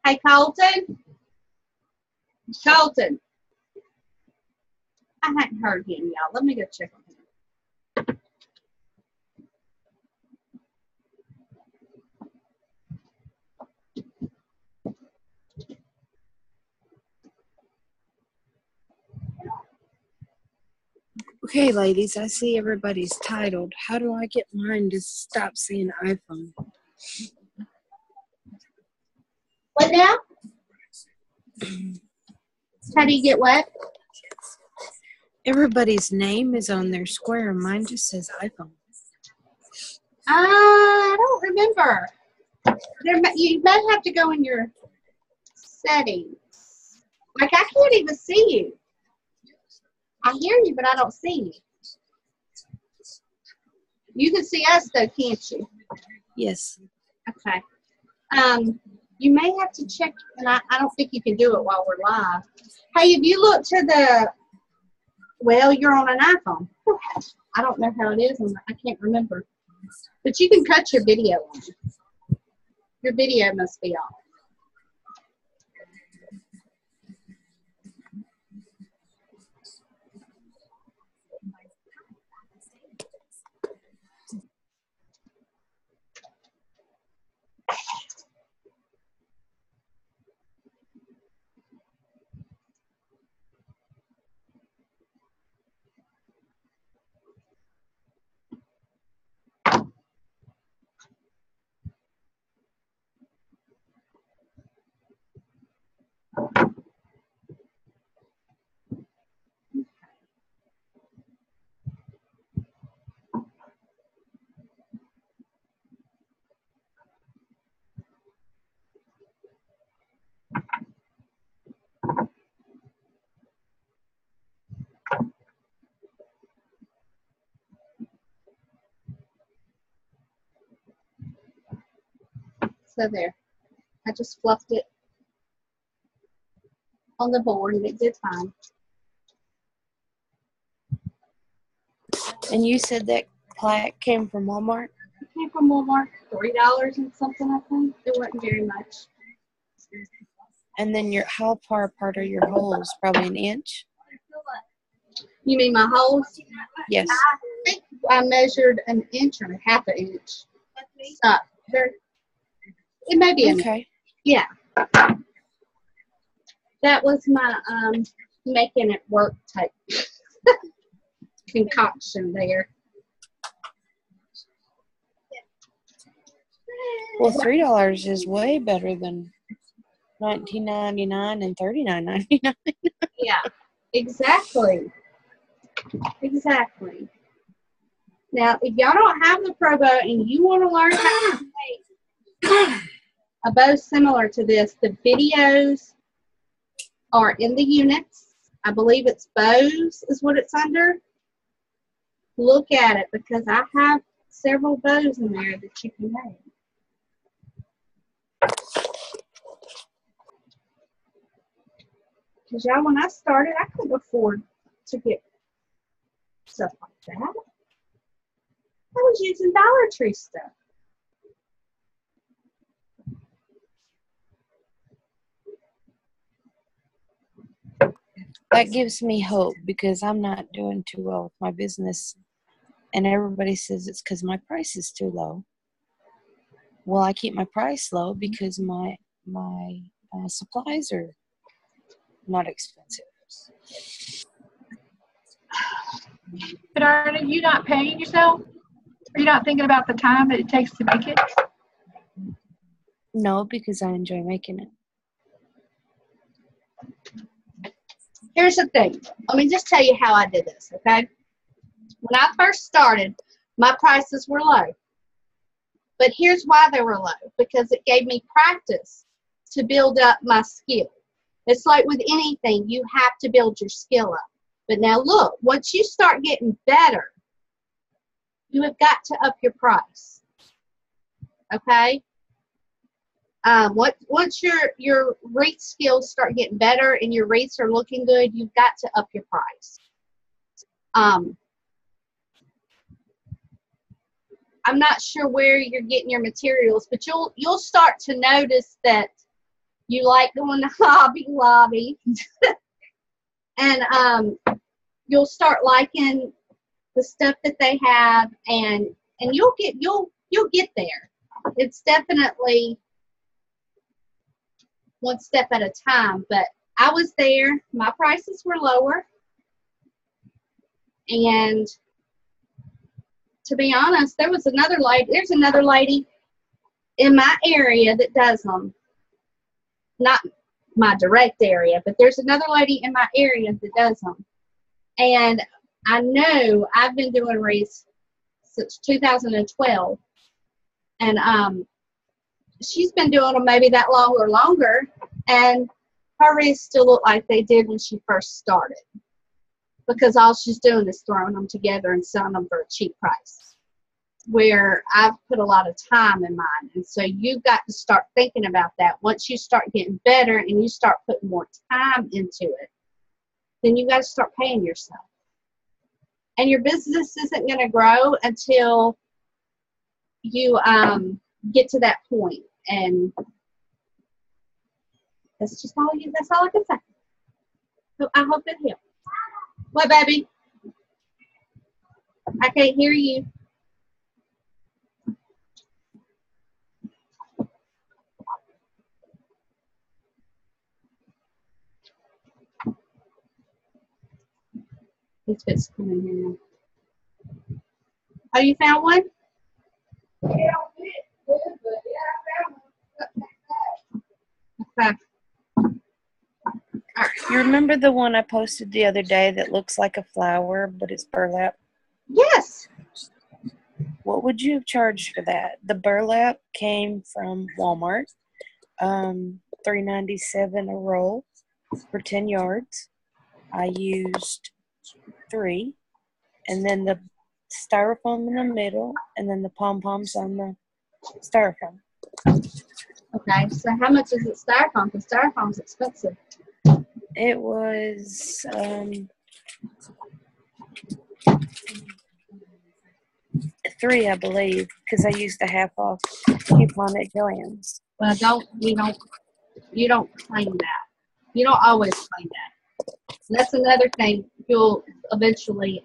Hey, Colton. Colton. I hadn't heard him, y'all. Let me go check on him. Okay, ladies, I see everybody's titled. How do I get mine to stop saying iPhone? What now? How do you get what? Everybody's name is on their square. Mine just says iPhone. I don't remember. You may have to go in your settings. Like, I can't even see you. I hear you, but I don't see you. You can see us, though, can't you? Yes. Okay. You may have to check, and I don't think you can do it while we're live. Hey, if you look to the, well, you're on an iPhone. I don't know how it is, and I can't remember. But you can cut your video on. Your video must be off. So there. I just fluffed it on the board, and it did fine. And you said that plaque came from Walmart? It came from Walmart, $3 and something, I think. It wasn't very much. And then how far apart are your holes? Probably an inch? You mean my holes? Yes. I think I measured an inch or half an inch. It may be an inch. Okay. Yeah. That was my making it work type concoction there. Well, $3 is way better than $19.99 and $39.99. Yeah, exactly. Exactly. Now, if y'all don't have the Pro Bow and you want to learn how to make a bow similar to this, the videos are in the units. I believe it's bows is what it's under. Look at it because I have several bows in there that you can make. Because y'all, when I started, I couldn't afford to get stuff like that. I was using Dollar Tree stuff. That gives me hope because I'm not doing too well with my business. And everybody says it's because my price is too low. Well, I keep my price low because my supplies are not expensive. But are you not paying yourself? Are you not thinking about the time that it takes to make it? No, because I enjoy making it. Here's the thing. Let me just tell you how I did this, okay? When I first started, my prices were low. But here's why they were low. Because it gave me practice to build up my skill. It's like with anything, you have to build your skill up. But now look, once you start getting better, you have got to up your price. Okay? Once your wreath skills start getting better and your wreaths are looking good, you've got to up your price. I'm not sure where you're getting your materials, but you'll start to notice that you like going to Hobby Lobby, and you'll start liking the stuff that they have, and you'll get there. It's definitely one step at a time, but I was there. My prices were lower, and to be honest, there's another lady in my area that does them. Not my direct area, but there's another lady in my area that does them. And I know I've been doing wreaths since 2012, and she's been doing them maybe that long or longer, and her wreaths still look like they did when she first started, because all she's doing is throwing them together and selling them for a cheap price, where I've put a lot of time in mine. And so you've got to start thinking about that. Once you start getting better and you start putting more time into it, then you got to start paying yourself. And your business isn't going to grow until you get to that point. And that's all I can say. So I hope it helps. What, baby? I can't hear you. He's fixing to come in here now. Oh, you found one? Yeah, I found one. Okay. You remember the one I posted the other day that looks like a flower, but it's burlap? Yes. What would you have charged for that? The burlap came from Walmart, $3.97 a roll for 10 yards. I used 3, and then the styrofoam in the middle, and then the pom-poms on the styrofoam. Okay, so how much is it styrofoam? Because styrofoam's expensive. It was 3, I believe, because I used the half off coupon at Joann's. Well, you don't claim that. You don't always claim that. And that's another thing. You'll eventually,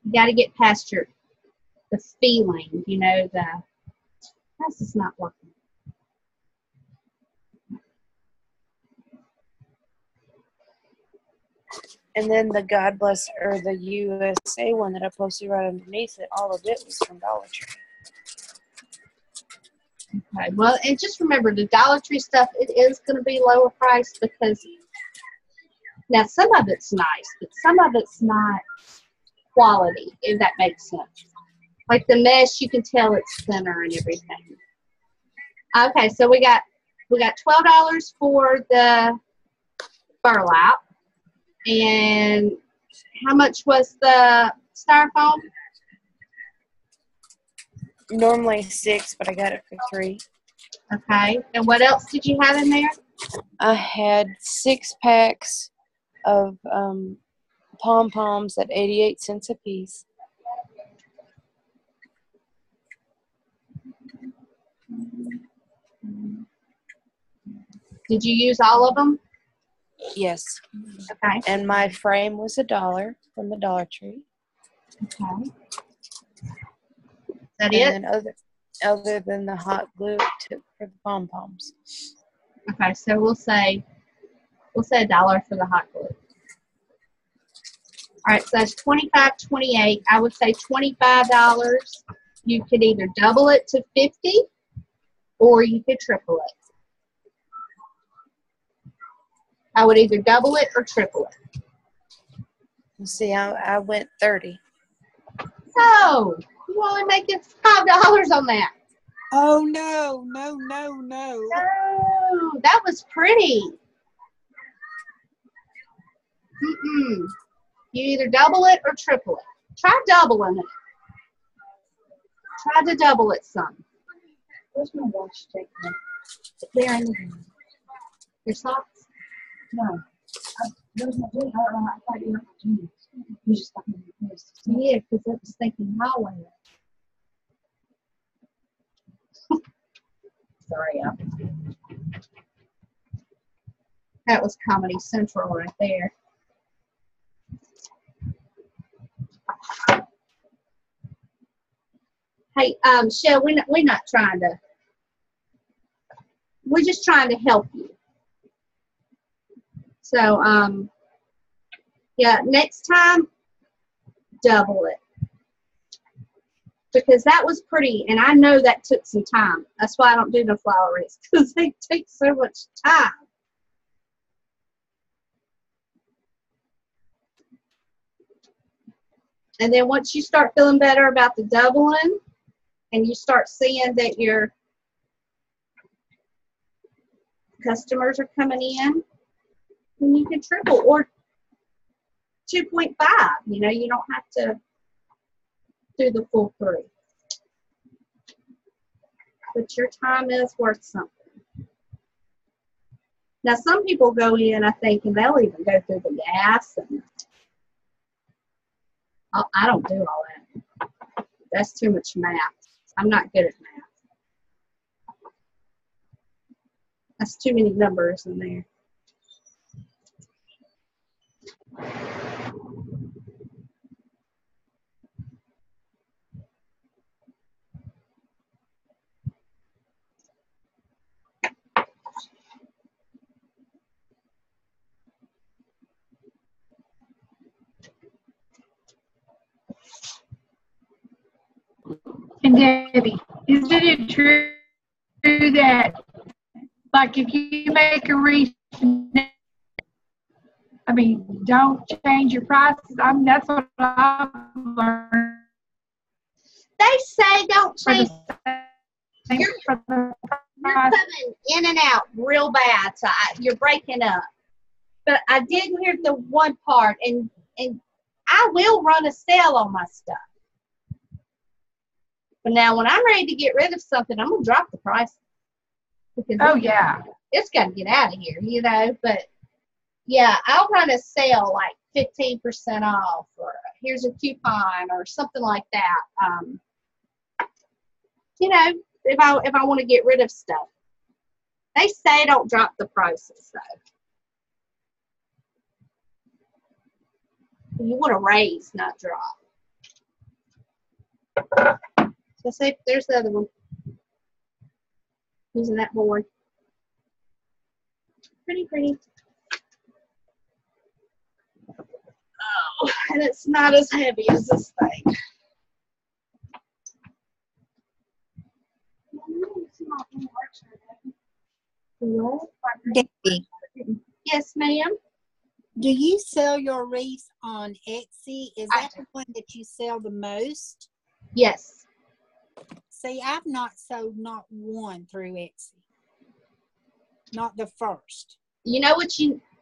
you got to get past the feeling, that's just not working. And then the God Bless, or the USA one that I posted right underneath it, all of it was from Dollar Tree. Okay, well, and just remember the Dollar Tree stuff, it is going to be lower priced because now some of it's nice, but some of it's not quality, if that makes sense. Like the mesh, you can tell it's thinner and everything. Okay, so we got $12 for the burlap. And how much was the styrofoam? Normally 6, but I got it for 3. Okay. And what else did you have in there? I had 6 packs of pom-poms at 88 cents a piece. Did you use all of them? Yes. Okay. And my frame was $1 from the Dollar Tree. Okay. Is that And it? then other than the hot glue it took for the pom-poms. Okay, so we'll say $1 for the hot glue. All right, so that's $25.28. I would say $25. You could either double it to $50 or you could triple it. I would either double it or triple it. See, I went 30. No, you only making $5 on that. Oh, no. No, that was pretty. Mm-mm. You either double it or triple it. Try doubling it. Try to double it some. Where's my wash tape? There in the room. Your socks? No. Those my jeans. I thought you were my jeans. You just got me in the face. Yeah, because I was thinking highway. Sorry, that was Comedy Central right there. Hey, Shell, we're not trying to. We're just trying to help you. So, yeah, next time, double it. Because that was pretty, and I know that took some time. That's why I don't do the flower wreaths, because they take so much time. And then once you start feeling better about the doubling, and you start seeing that your customers are coming in, then you can triple or 2.5. You don't have to do the full 3. But your time is worth something. Now, some people go in, I think, and they'll even go through the gas. And I don't do all that. That's too much math. I'm not good at math. That's too many numbers in there. And Debbie, isn't it true that, like, if you make a wreath, don't change your prices? That's what I've learned. They say don't change. You're For the coming in and out real bad, so you're breaking up. But I did hear the one part, and I will run a sale on my stuff. But now, when I'm ready to get rid of something, I'm gonna drop the price. Because Oh yeah, it's got to get out of here, But Yeah, I'll run a sale like 15% off, or here's a coupon, or something like that. You know, if I want to get rid of stuff. They say don't drop the prices though. You want to raise, not drop. So say there's the other one. Using that board. Pretty. Oh, and it's not as heavy as this thing. What? Debbie, Yes, ma'am. do you sell your wreath on Etsy? Is I that the one that you sell the most? Yes. See, I've not sold not one through Etsy. Not the first. You know what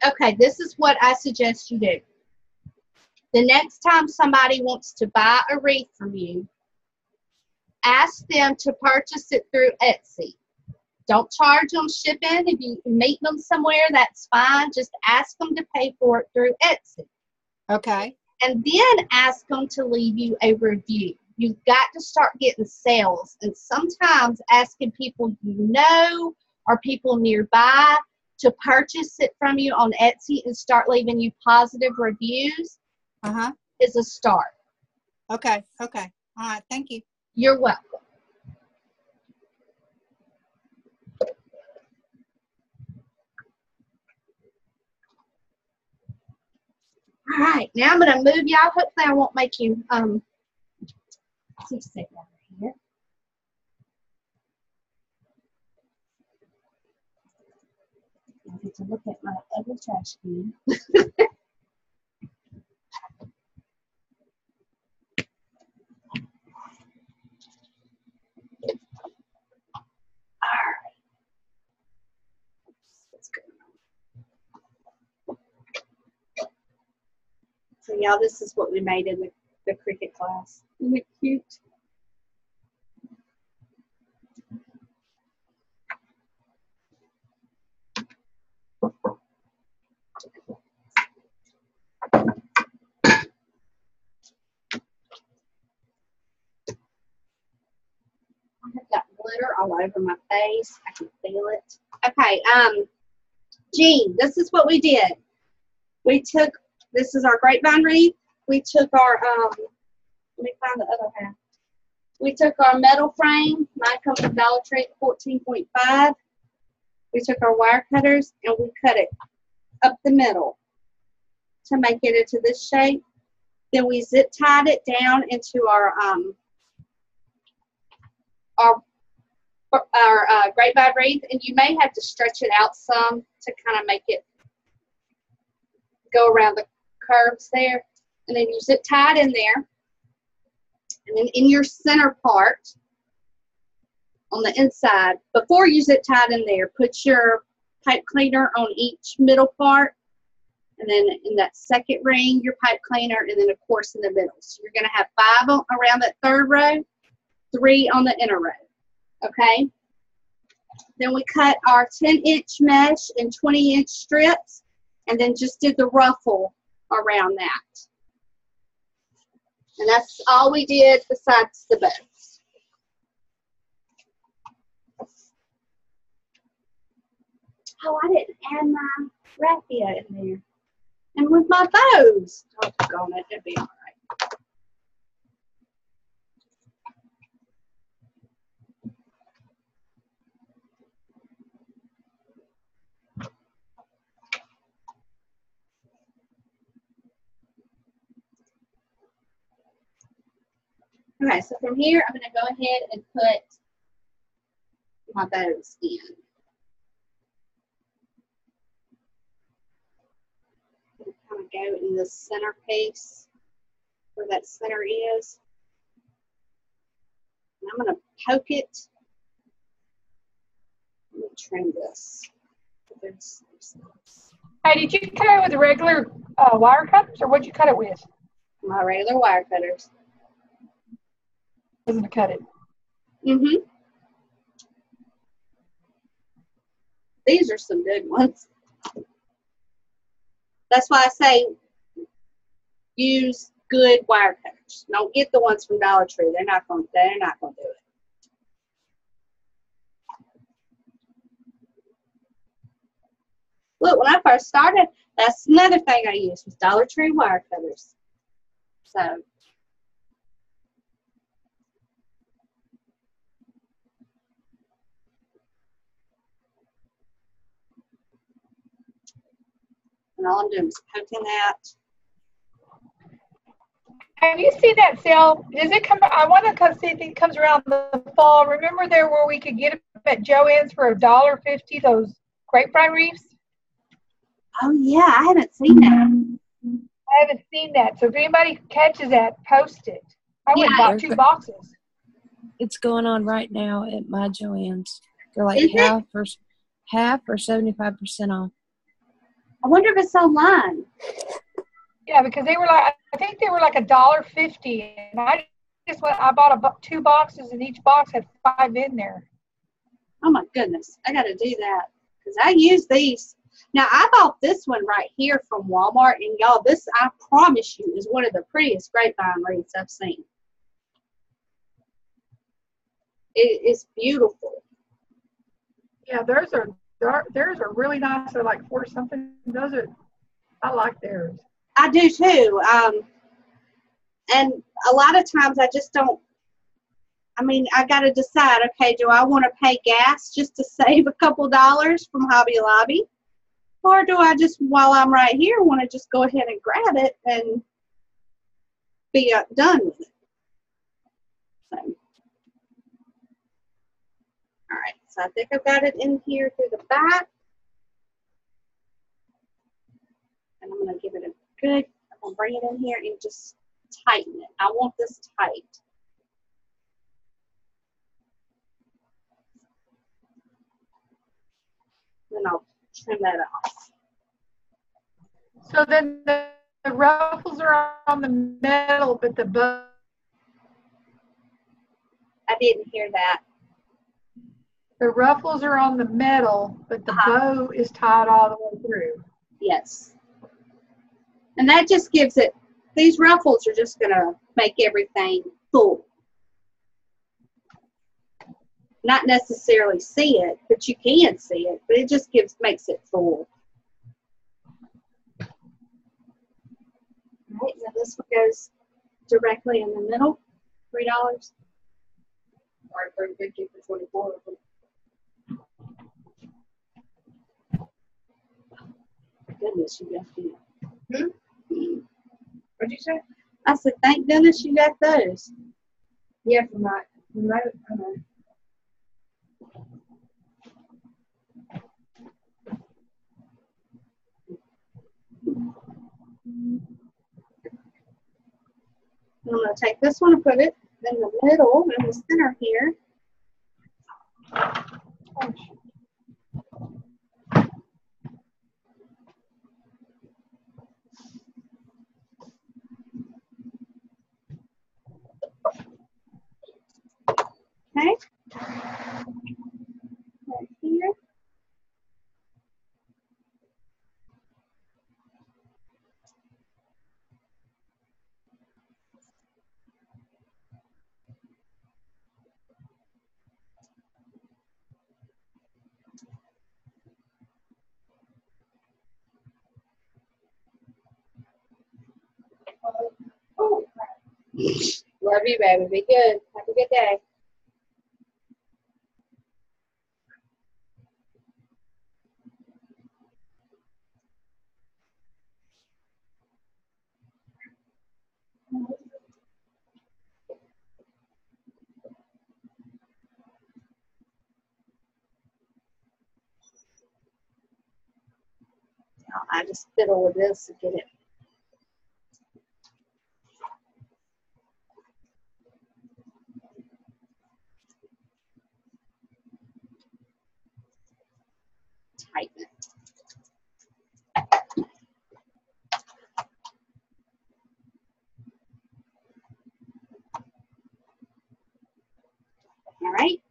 okay, this is what I suggest you do. The next time somebody wants to buy a wreath from you, ask them to purchase it through Etsy. Don't charge them shipping. If you meet them somewhere, that's fine. Just ask them to pay for it through Etsy. Okay. And then ask them to leave you a review. You've got to start getting sales. And sometimes asking people you know or people nearby to purchase it from you on Etsy and start leaving you positive reviews is a start. Okay. All right. Thank you. You're welcome. All right, now I'm going to move y'all. Hopefully I won't make you sit over here. I get to look at my ugly trash can. All right. What's going on? So y'all, this is what we made in the cricket class. Isn't it cute? I've got glitter all over my face. I can feel it. Okay, Jean, this is what we did. We took, this is our grapevine wreath. We took our, let me find the other half. We took our metal frame. Mine comes from Dollar Tree at 14.5. We took our wire cutters and we cut it up the middle to make it into this shape. Then we zip tied it down into our grapevine wreath, and you may have to stretch it out some to kind of make it go around the curves there. And then you zip tie it in there. And then in your center part, on the inside, before you zip tie it in there, put your pipe cleaner on each middle part. And then in that second ring, your pipe cleaner, and then of course in the middle. So you're going to have 5 around that third row, 3 on the inner row. Okay? Then we cut our 10-inch mesh in 20-inch strips, and then just did the ruffle around that. And that's all we did besides the bows. Oh, I didn't add my raffia in there. And with my bows. Doggone it, it'll be all right. Okay, so from here, I'm going to go ahead and put my bows in. Kind of go in the center piece where that center is. And I'm going to poke it. Let me trim this. Hey, did you cut it with the regular wire cutters, or what'd you cut it with? My regular wire cutters. Wasn't it cut it? Mm-hmm. These are some good ones. That's why I say use good wire cutters. Don't get the ones from Dollar Tree. They're not going to do it. Look, when I first started, that's another thing I used was Dollar Tree wire cutters. So and all I'm doing is poking that. Have you seen that sale? Does it come? I want to come see if it comes around the fall. Remember there where we could get them at Joann's for $1.50, those grapevine reefs? Oh yeah, I haven't seen that. I haven't seen that. So if anybody catches that, post it. I went and Yeah, bought 2 boxes. It's going on right now at my Joann's. They're like Is it? half or 75% off. I wonder if it's online. Yeah, because they were like, I think they were like $1.50, and I bought 2 boxes, and each box had 5 in there. Oh my goodness, I got to do that because I use these. Now I bought this one right here from Walmart, and y'all, this I promise you is one of the prettiest grapevine wreaths I've seen. It is beautiful. Yeah, theirs are really nice. They're like 40 something. I like theirs. I do too. And a lot of times I just don't. I mean, I got to decide. Okay, do I want to pay gas just to save a couple dollars from Hobby Lobby? Or do I just, while I'm right here, want to just go ahead and grab it and be done with it? So, all right, so I think I've got it in here through the back. And I'm going to give it a good, I'm going to bring it in here and just tighten it. I want this tight. Then I'll trim that off. So then the ruffles are on the metal, but the bow. I didn't hear that. The ruffles are on the metal, but the bow is tied all the way through. Yes. And that just gives it, these ruffles are just going to make everything full. Not necessarily see it, but you can see it, but it just makes it full. All right, now this one goes directly in the middle, $3. Or $3.50 for 24. Goodness, you got them. What'd you say? I said, thank goodness you got those. Yeah, for my I'm going to take this one and put it in the middle, in the center here. Okay. Right here. Oh. Love you, baby. Be good. Have a good day. Now I just fiddle with this to get it. Tighten it. All right.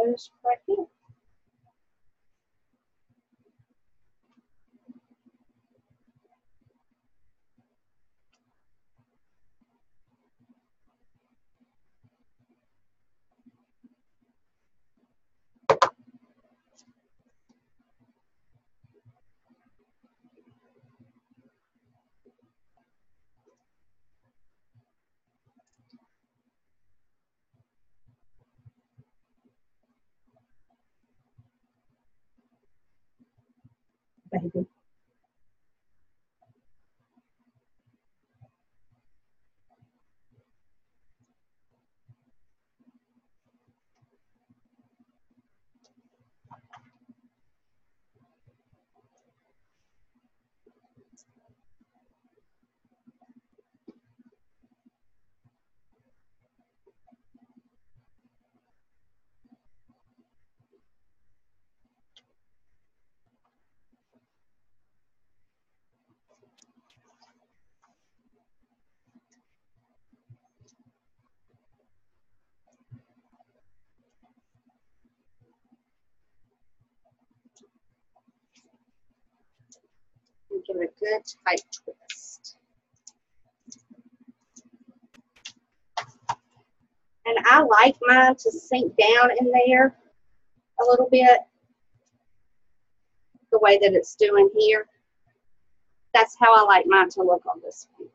goes right here. Baby. And give it a good tight twist. And I like mine to sink down in there a little bit, the way that it's doing here. That's how I like mine to look on this one.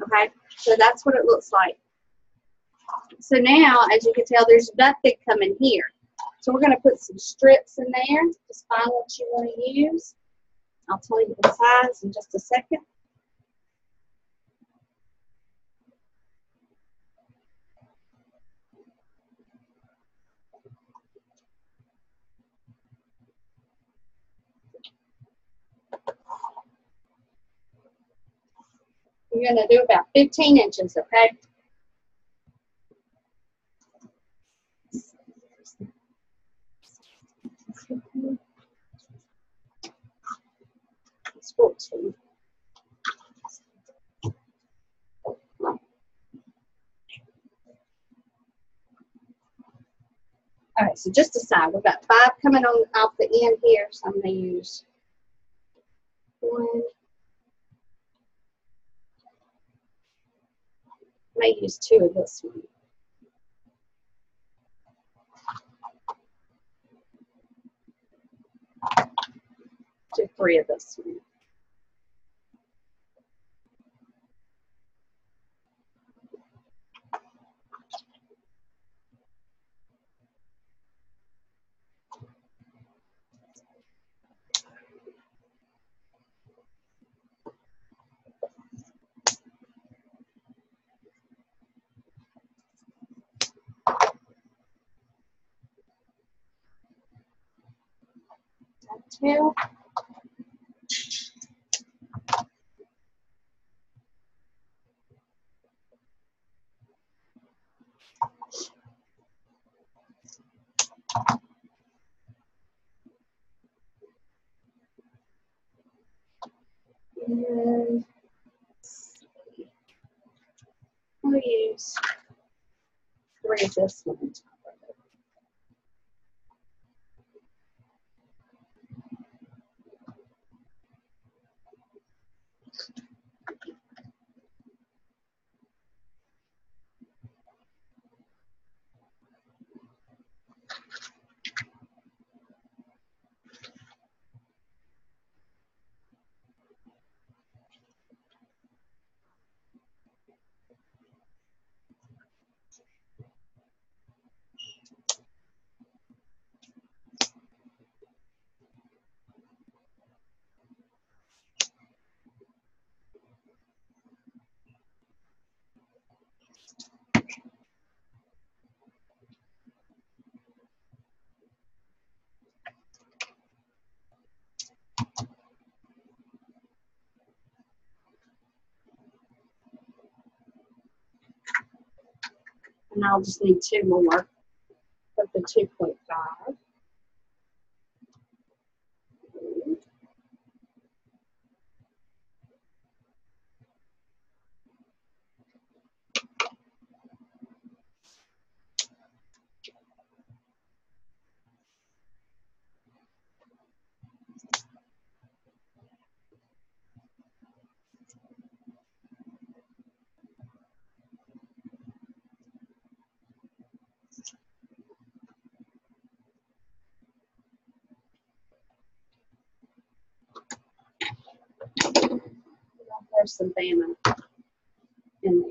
Okay, so that's what it looks like. So now, as you can tell, there's nothing coming here. So we're going to put some strips in there. Just find what you want to use. I'll tell you the size in just a second. You're going to do about 15 inches, okay? It's 14. All right, so just decide. We've got 5 coming on off the end here, so I'm going to use 1. I may use 2 of this one. 2, 3 of this one. Two. And we'll use 3 of this one. And I'll just need 2 more of the 2.5. There's some Bama in there.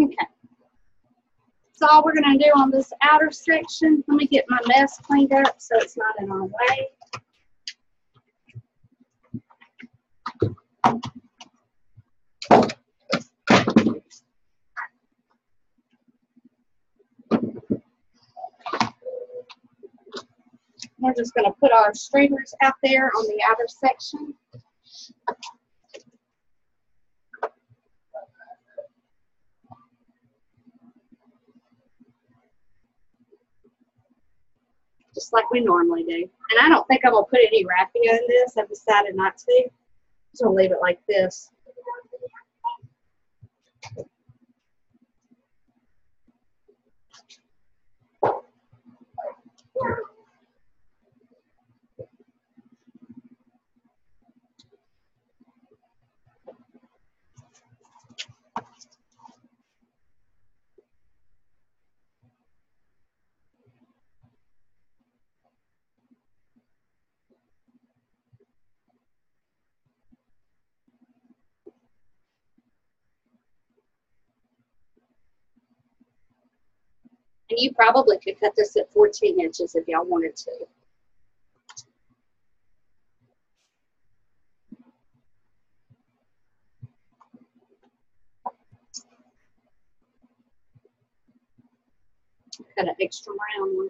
Okay. That's all we're going to do on this outer section. Let me get my mess cleaned up so it's not in our way. We're just going to put our streamers out there on the outer section. Just like we normally do. And I don't think I'm going to put any wrapping in this. I've decided not to. Just going to leave it like this. And you probably could cut this at 14 inches if y'all wanted to. Cut an extra round one.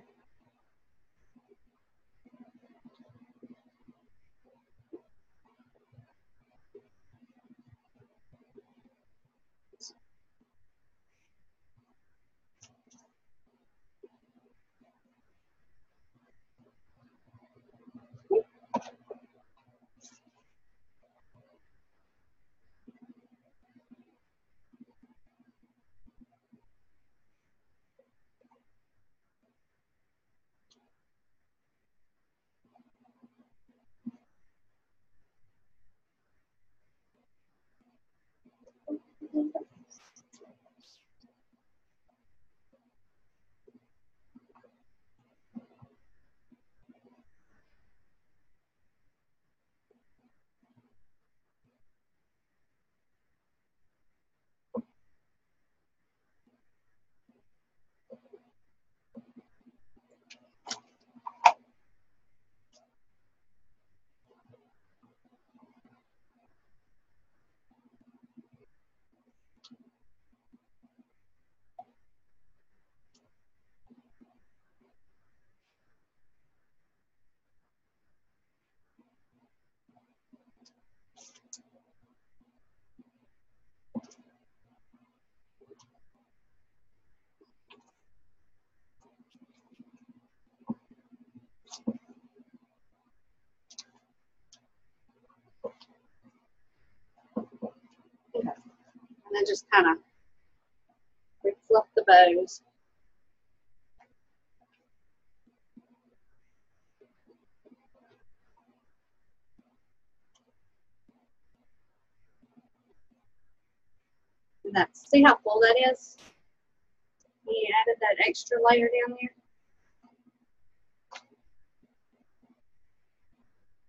Okay. And then just kind of refluff the bows. And that's, see how full that is? We added that extra layer down there.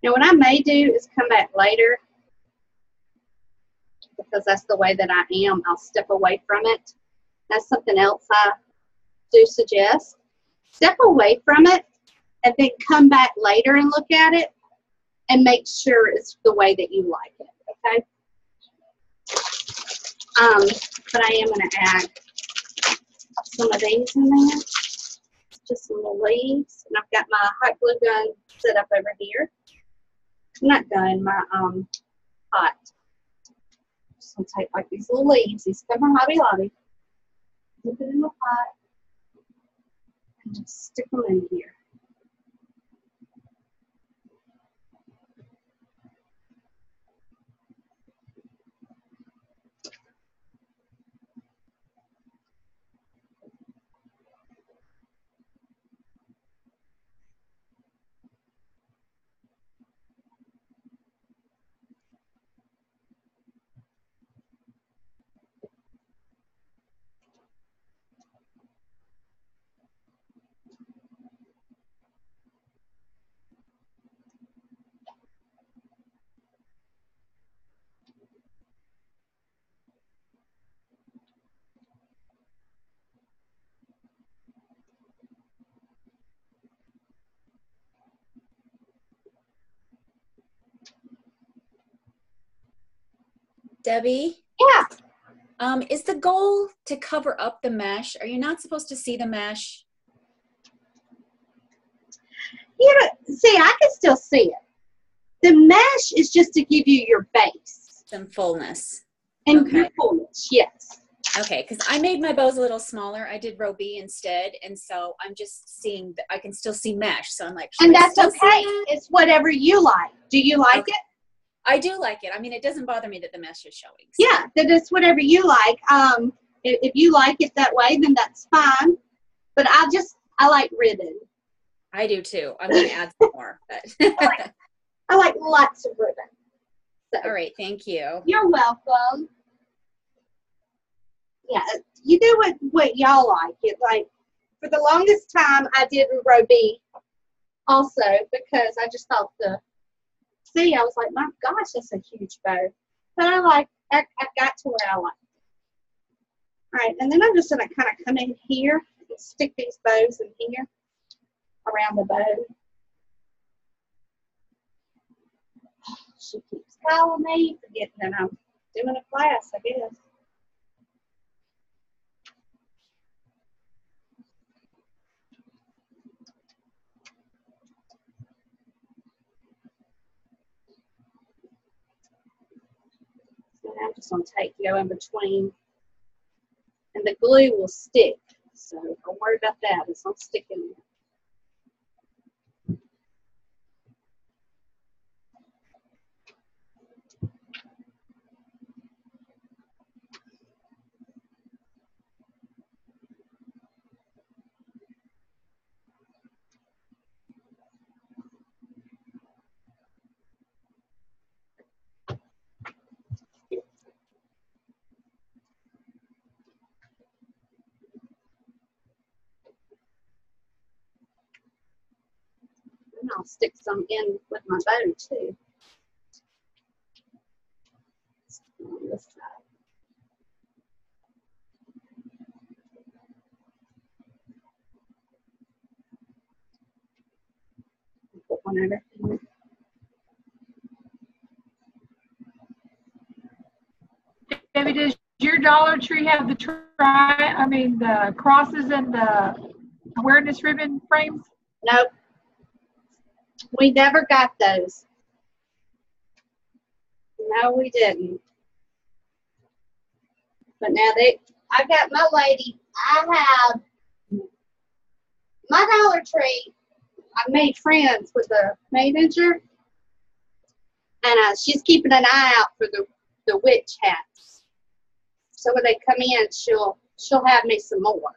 Now what I may do is come back later, because that's the way that I am. I'll step away from it. That's something else I do suggest. Step away from it and then come back later and look at it and make sure it's the way that you like it, okay? But I am going to add some of these in there, just some little leaves. And I've got my hot glue gun set up over here. Not gun, my pot. Just going to take like these little leaves. These come from Hobby Lobby. Dip it in the pot and just stick them in here. Debbie, Yeah. is the goal to cover up the mesh? Are you not supposed to see the mesh? You know, see, I can still see it. The mesh is just to give you your base. Some fullness. And Okay. your fullness, yes. Okay, because I made my bows a little smaller. I did row B instead, and so I'm just seeing, I can still see mesh. So I'm like, should And I that's still see okay. it? It's whatever you like. Do you like Okay. it? I do like it. I mean, it doesn't bother me that the mesh is showing. So. Yeah, then it's whatever you like. If you like it that way, then that's fine. But I like ribbon. I do too. I'm going to add some more. But I like lots of ribbon. So, all right, thank you. you're welcome. Yeah, you do what y'all like. It like for the longest time I did row B also because I just thought I was like, my gosh, that's a huge bow. But I got to where I like it. All right, and then I'm just gonna kind of come in here and stick these bows in here around the bow. She keeps calling me, forgetting that I'm doing a class, I guess. So now I'm just going to go in between, and the glue will stick. So don't worry about that. It's not sticking there. And I'll stick some in with my bow too. On this side. Put one over here. Debbie, does your Dollar Tree have the the crosses and the awareness ribbon frames? Nope. We never got those. No, we didn't. But now I got my lady. I have my Dollar Tree. I made friends with the manager, and she's keeping an eye out for the witch hats. So when they come in, she'll have me some more.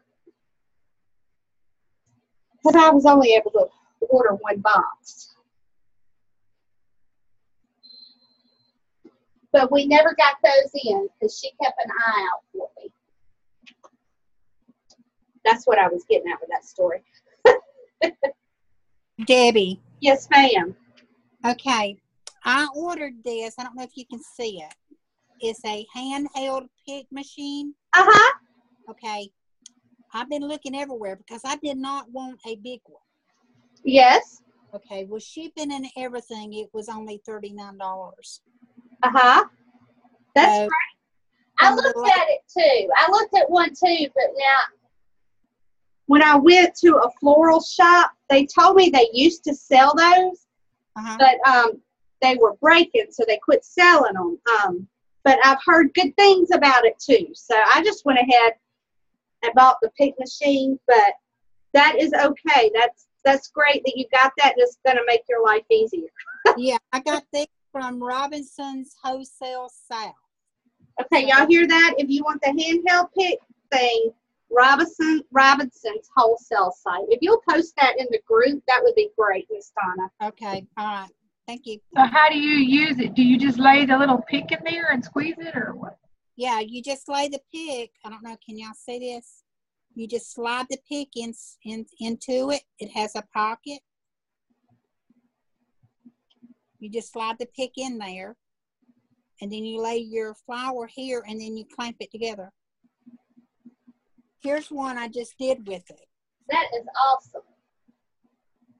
But I was only able to order one box. But we never got those in because she kept an eye out for me. That's what I was getting at with that story. Debbie, Yes, ma'am. okay, I ordered this. I don't know if you can see it. It's a handheld pick machine. Uh-huh. Okay, I've been looking everywhere because I did not want a big one. Yes. Okay, well, shipping and everything, it was only $39. Uh-huh. That's So, great. I some of the looked at it too. I looked at one too, but now when I went to a floral shop, they told me they used to sell those, uh-huh. but they were breaking, so they quit selling them. But I've heard good things about it too. So I just went ahead and bought the pick machine, but that is okay. That's great that you got that, and it's going to make your life easier. Yeah, I got this from Robinson's Wholesale South. Okay, y'all hear that? If you want the handheld pick thing, Robinson's Wholesale site. If you'll post that in the group, that would be great, Miss Donna. Okay, all right. Thank you. So how do you use it? Do you just lay the little pick in there and squeeze it, or what? Yeah, you just lay the pick. I don't know. Can y'all see this? You just slide the pick into it. It has a pocket. You just slide the pick in there, and then you lay your flower here, and then you clamp it together. Here's one I just did with it. That is awesome.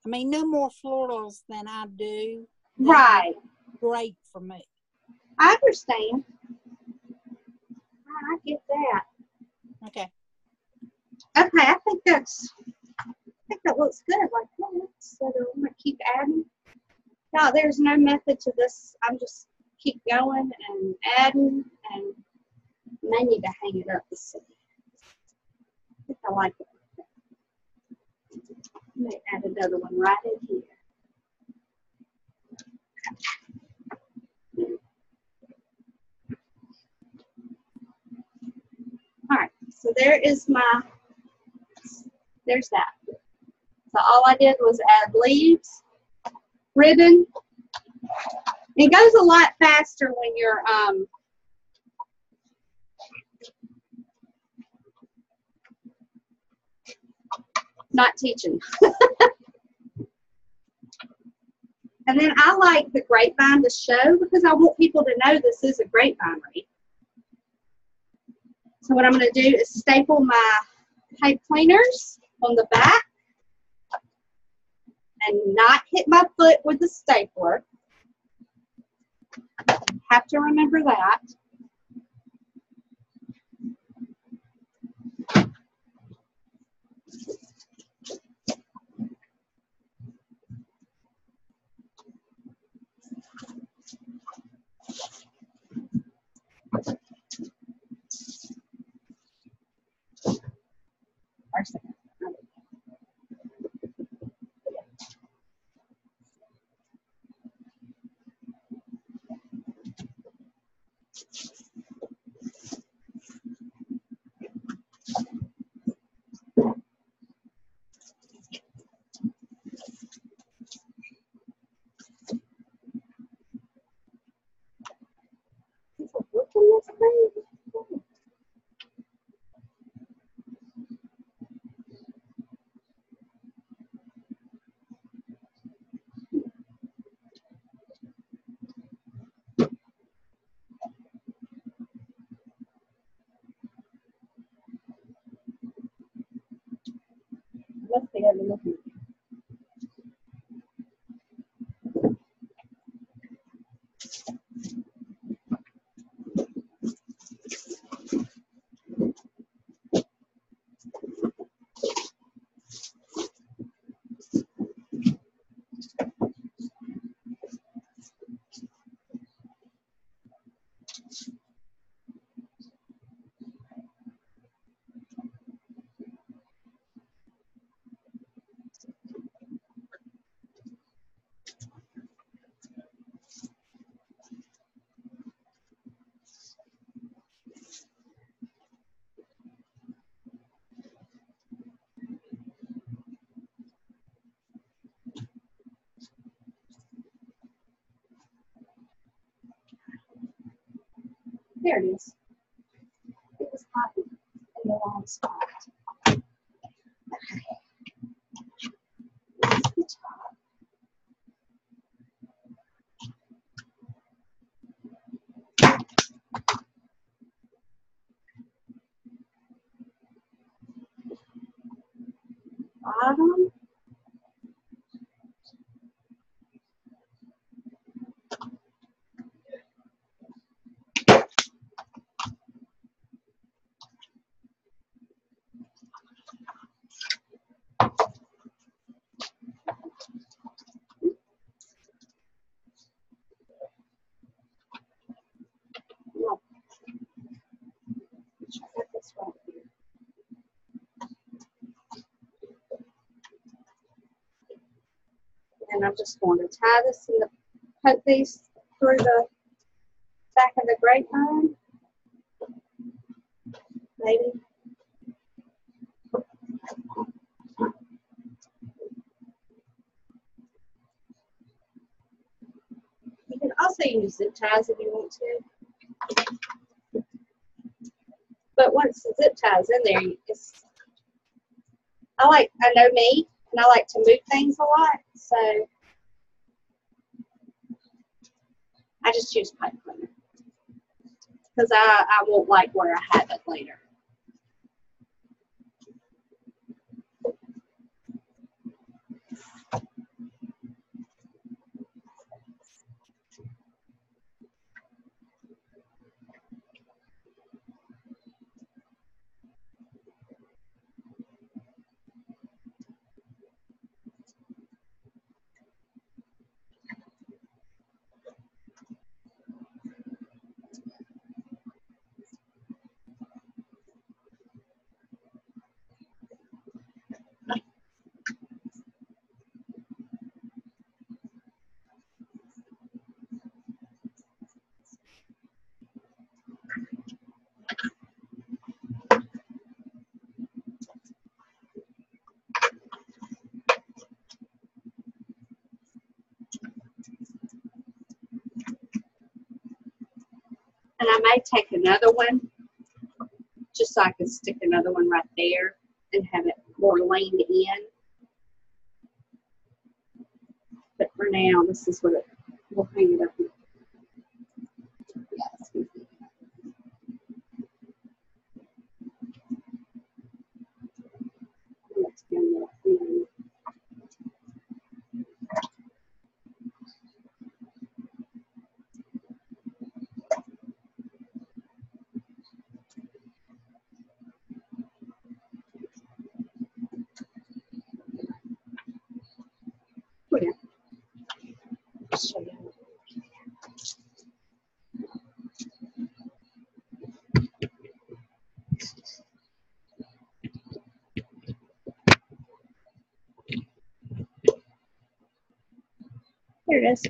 I mean, no more florals than I do. Right. Great for me. I understand. I get that. Okay. Okay, I think that looks good like that. So I'm gonna keep adding. No, there's no method to this. I'm just keep going and adding, and I may need to hang it up to see. I think I like it. I may add another one right in here. All right, so there's that. So all I did was add leaves, ribbon. It goes a lot faster when you're not teaching. And then I like the grapevine to show because I want people to know this is a grapevinery. So what I'm going to do is staple my pipe cleaners on the back and not hit my foot with the stapler. Have to remember that. Let's see how they look. There it is. It was hot in the wrong spot. Okay. That's the top. Bottom. No. I got this right here. And I'm just going to tie this and put these through the back of the grapevine. Maybe. You can also use zip ties if you want to. But once the zip tie's in there, I know me, and I like to move things a lot, so I just use pipe cleaner because I won't like where I have it later. And I may take another one, just so I can stick another one right there and have it more leaned in. But for now, this is what it, we'll hang it up. Yeah, that's good. Let's go up here. Put it. Show you. Here it is.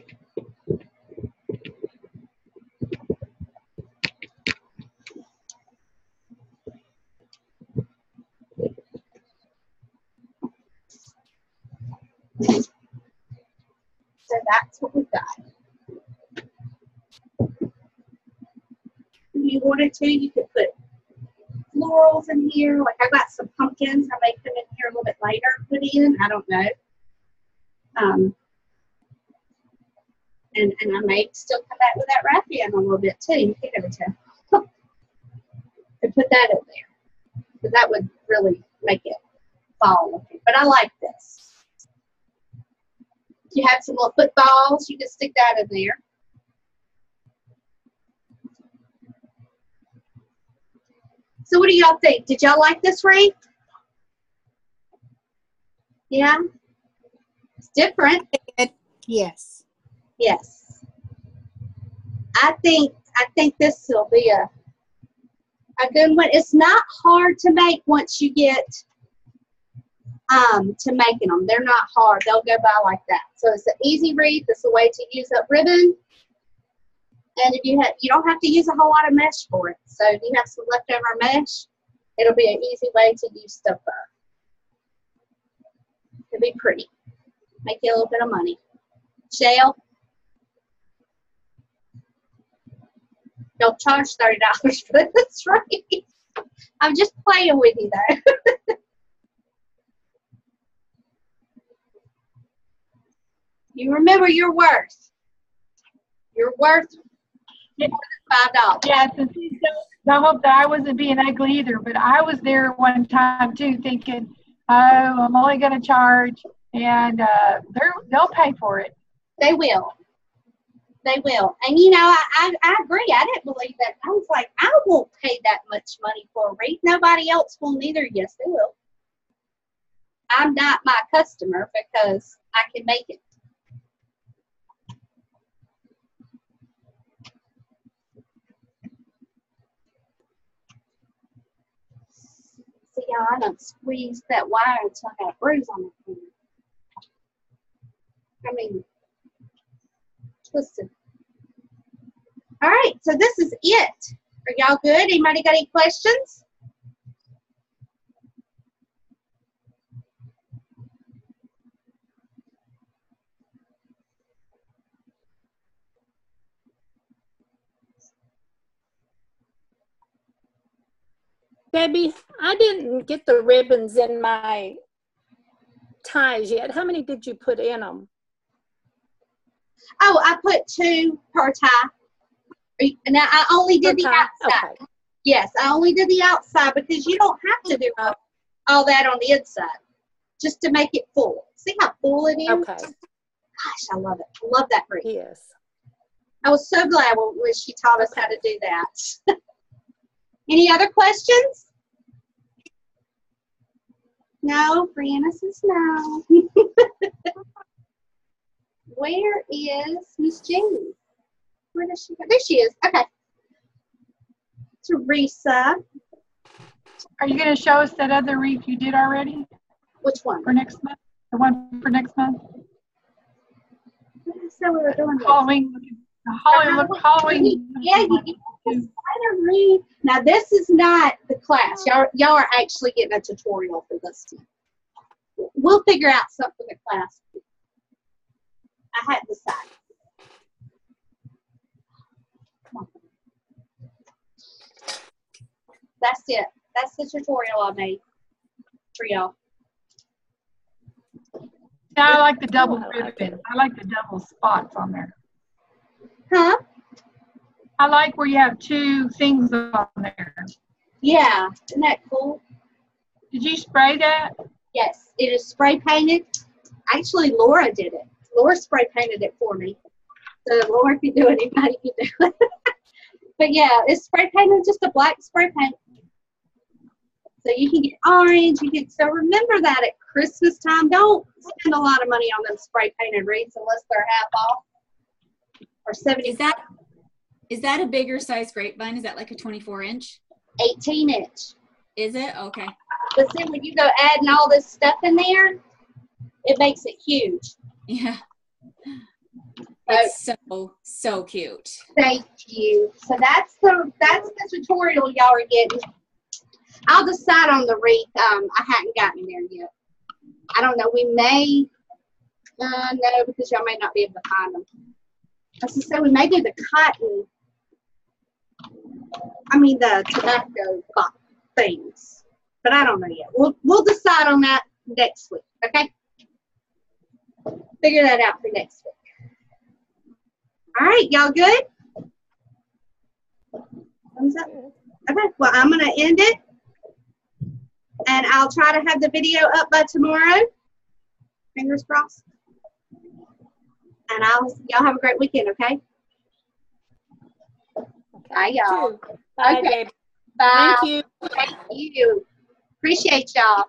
So that's what we've got. If you wanted to, you could put florals in here. Like I've got some pumpkins. I may put in here a little bit later. Put in. I don't know. And I may still come back with that wrappy in a little bit too. You can never tell. And put that in there. But that would really make it fall looking. But I like this. If you have some little footballs, you can stick that in there. So what do y'all think? Did y'all like this wreath? Yeah? It's different. Yes. Yes. I think this will be a good one. It's not hard to make once you get to making them. They're not hard. They'll go by like that. So it's an easy wreath. It's a way to use up ribbon. And if you don't have to use a whole lot of mesh for it. So if you have some leftover mesh, it'll be an easy way to use stuff up. It'll be pretty. Make you a little bit of money. Shell. Don't charge $30 for this wreath. I'm just playing with you though. You remember your worth. You're worth more than $5. Yeah, I hope that I wasn't being ugly either, but I was there one time too thinking, oh, I'm only going to charge, and they'll pay for it. They will. They will. And you know, I agree. I didn't believe that. I was like, I won't pay that much money for a wreath. Nobody else will neither. Yes, they will. I'm not my customer because I can make it. See, y'all, I done squeezed that wire until I got a bruise on my finger. I mean, twisted. All right, so this is it. Are y'all good? Anybody got any questions? Debbie, I didn't get the ribbons in my ties yet. How many did you put in them? Oh, I put 2 per tie. Now, I only did the outside. Okay. Yes, I only did the outside because you don't have to do all that on the inside. Just to make it full. See how full it is? Okay. Gosh, I love it. I love that wreath. Yes. I was so glad when she taught us how to do that. Any other questions? No, Brianna says no. Where is Miss Jamie? Where does she go? There she is. Okay. Teresa. Are you going to show us that other wreath you did already Which one? for next month? The one for next month? So we were doing Halloween. Halloween. Yeah, you get the spider wreath. Now this is not the class. Y'all are actually getting a tutorial for this one. We'll figure out something for the class. I hadn't decided. That's it. That's the tutorial I made for y'all. Yeah, I like the double I like ribbon. I like the double spots on there. Huh? I like where you have two things on there. Yeah. Isn't that cool? Did you spray that? Yes. It is spray painted. Actually, Laura did it. Laura spray painted it for me. So Laura can do it. Anybody can do it. But yeah, it's spray painted, just a black spray paint. So you can get orange. So remember that at Christmas time. Don't spend a lot of money on them spray painted wreaths unless they're half off or 70. Is that a bigger size grapevine? Is that like a 24-inch? 18-inch. Is it? Okay. But see, when you go adding all this stuff in there, it makes it huge. Yeah. It's so cute. Thank you. So that's the tutorial y'all are getting. I'll decide on the wreath. I hadn't gotten there yet. I don't know. We may, no, because y'all may not be able to find them. I was going to say we may do the cotton. The tobacco box things, but I don't know yet. We'll decide on that next week. Okay. Figure that out for next week. All right, y'all good? Thumbs up. Okay. Well, I'm gonna end it. And I'll try to have the video up by tomorrow. Fingers crossed. And y'all have a great weekend, okay? Bye, y'all. Bye, Okay. babe. Bye. Thank you. Thank you. Appreciate y'all.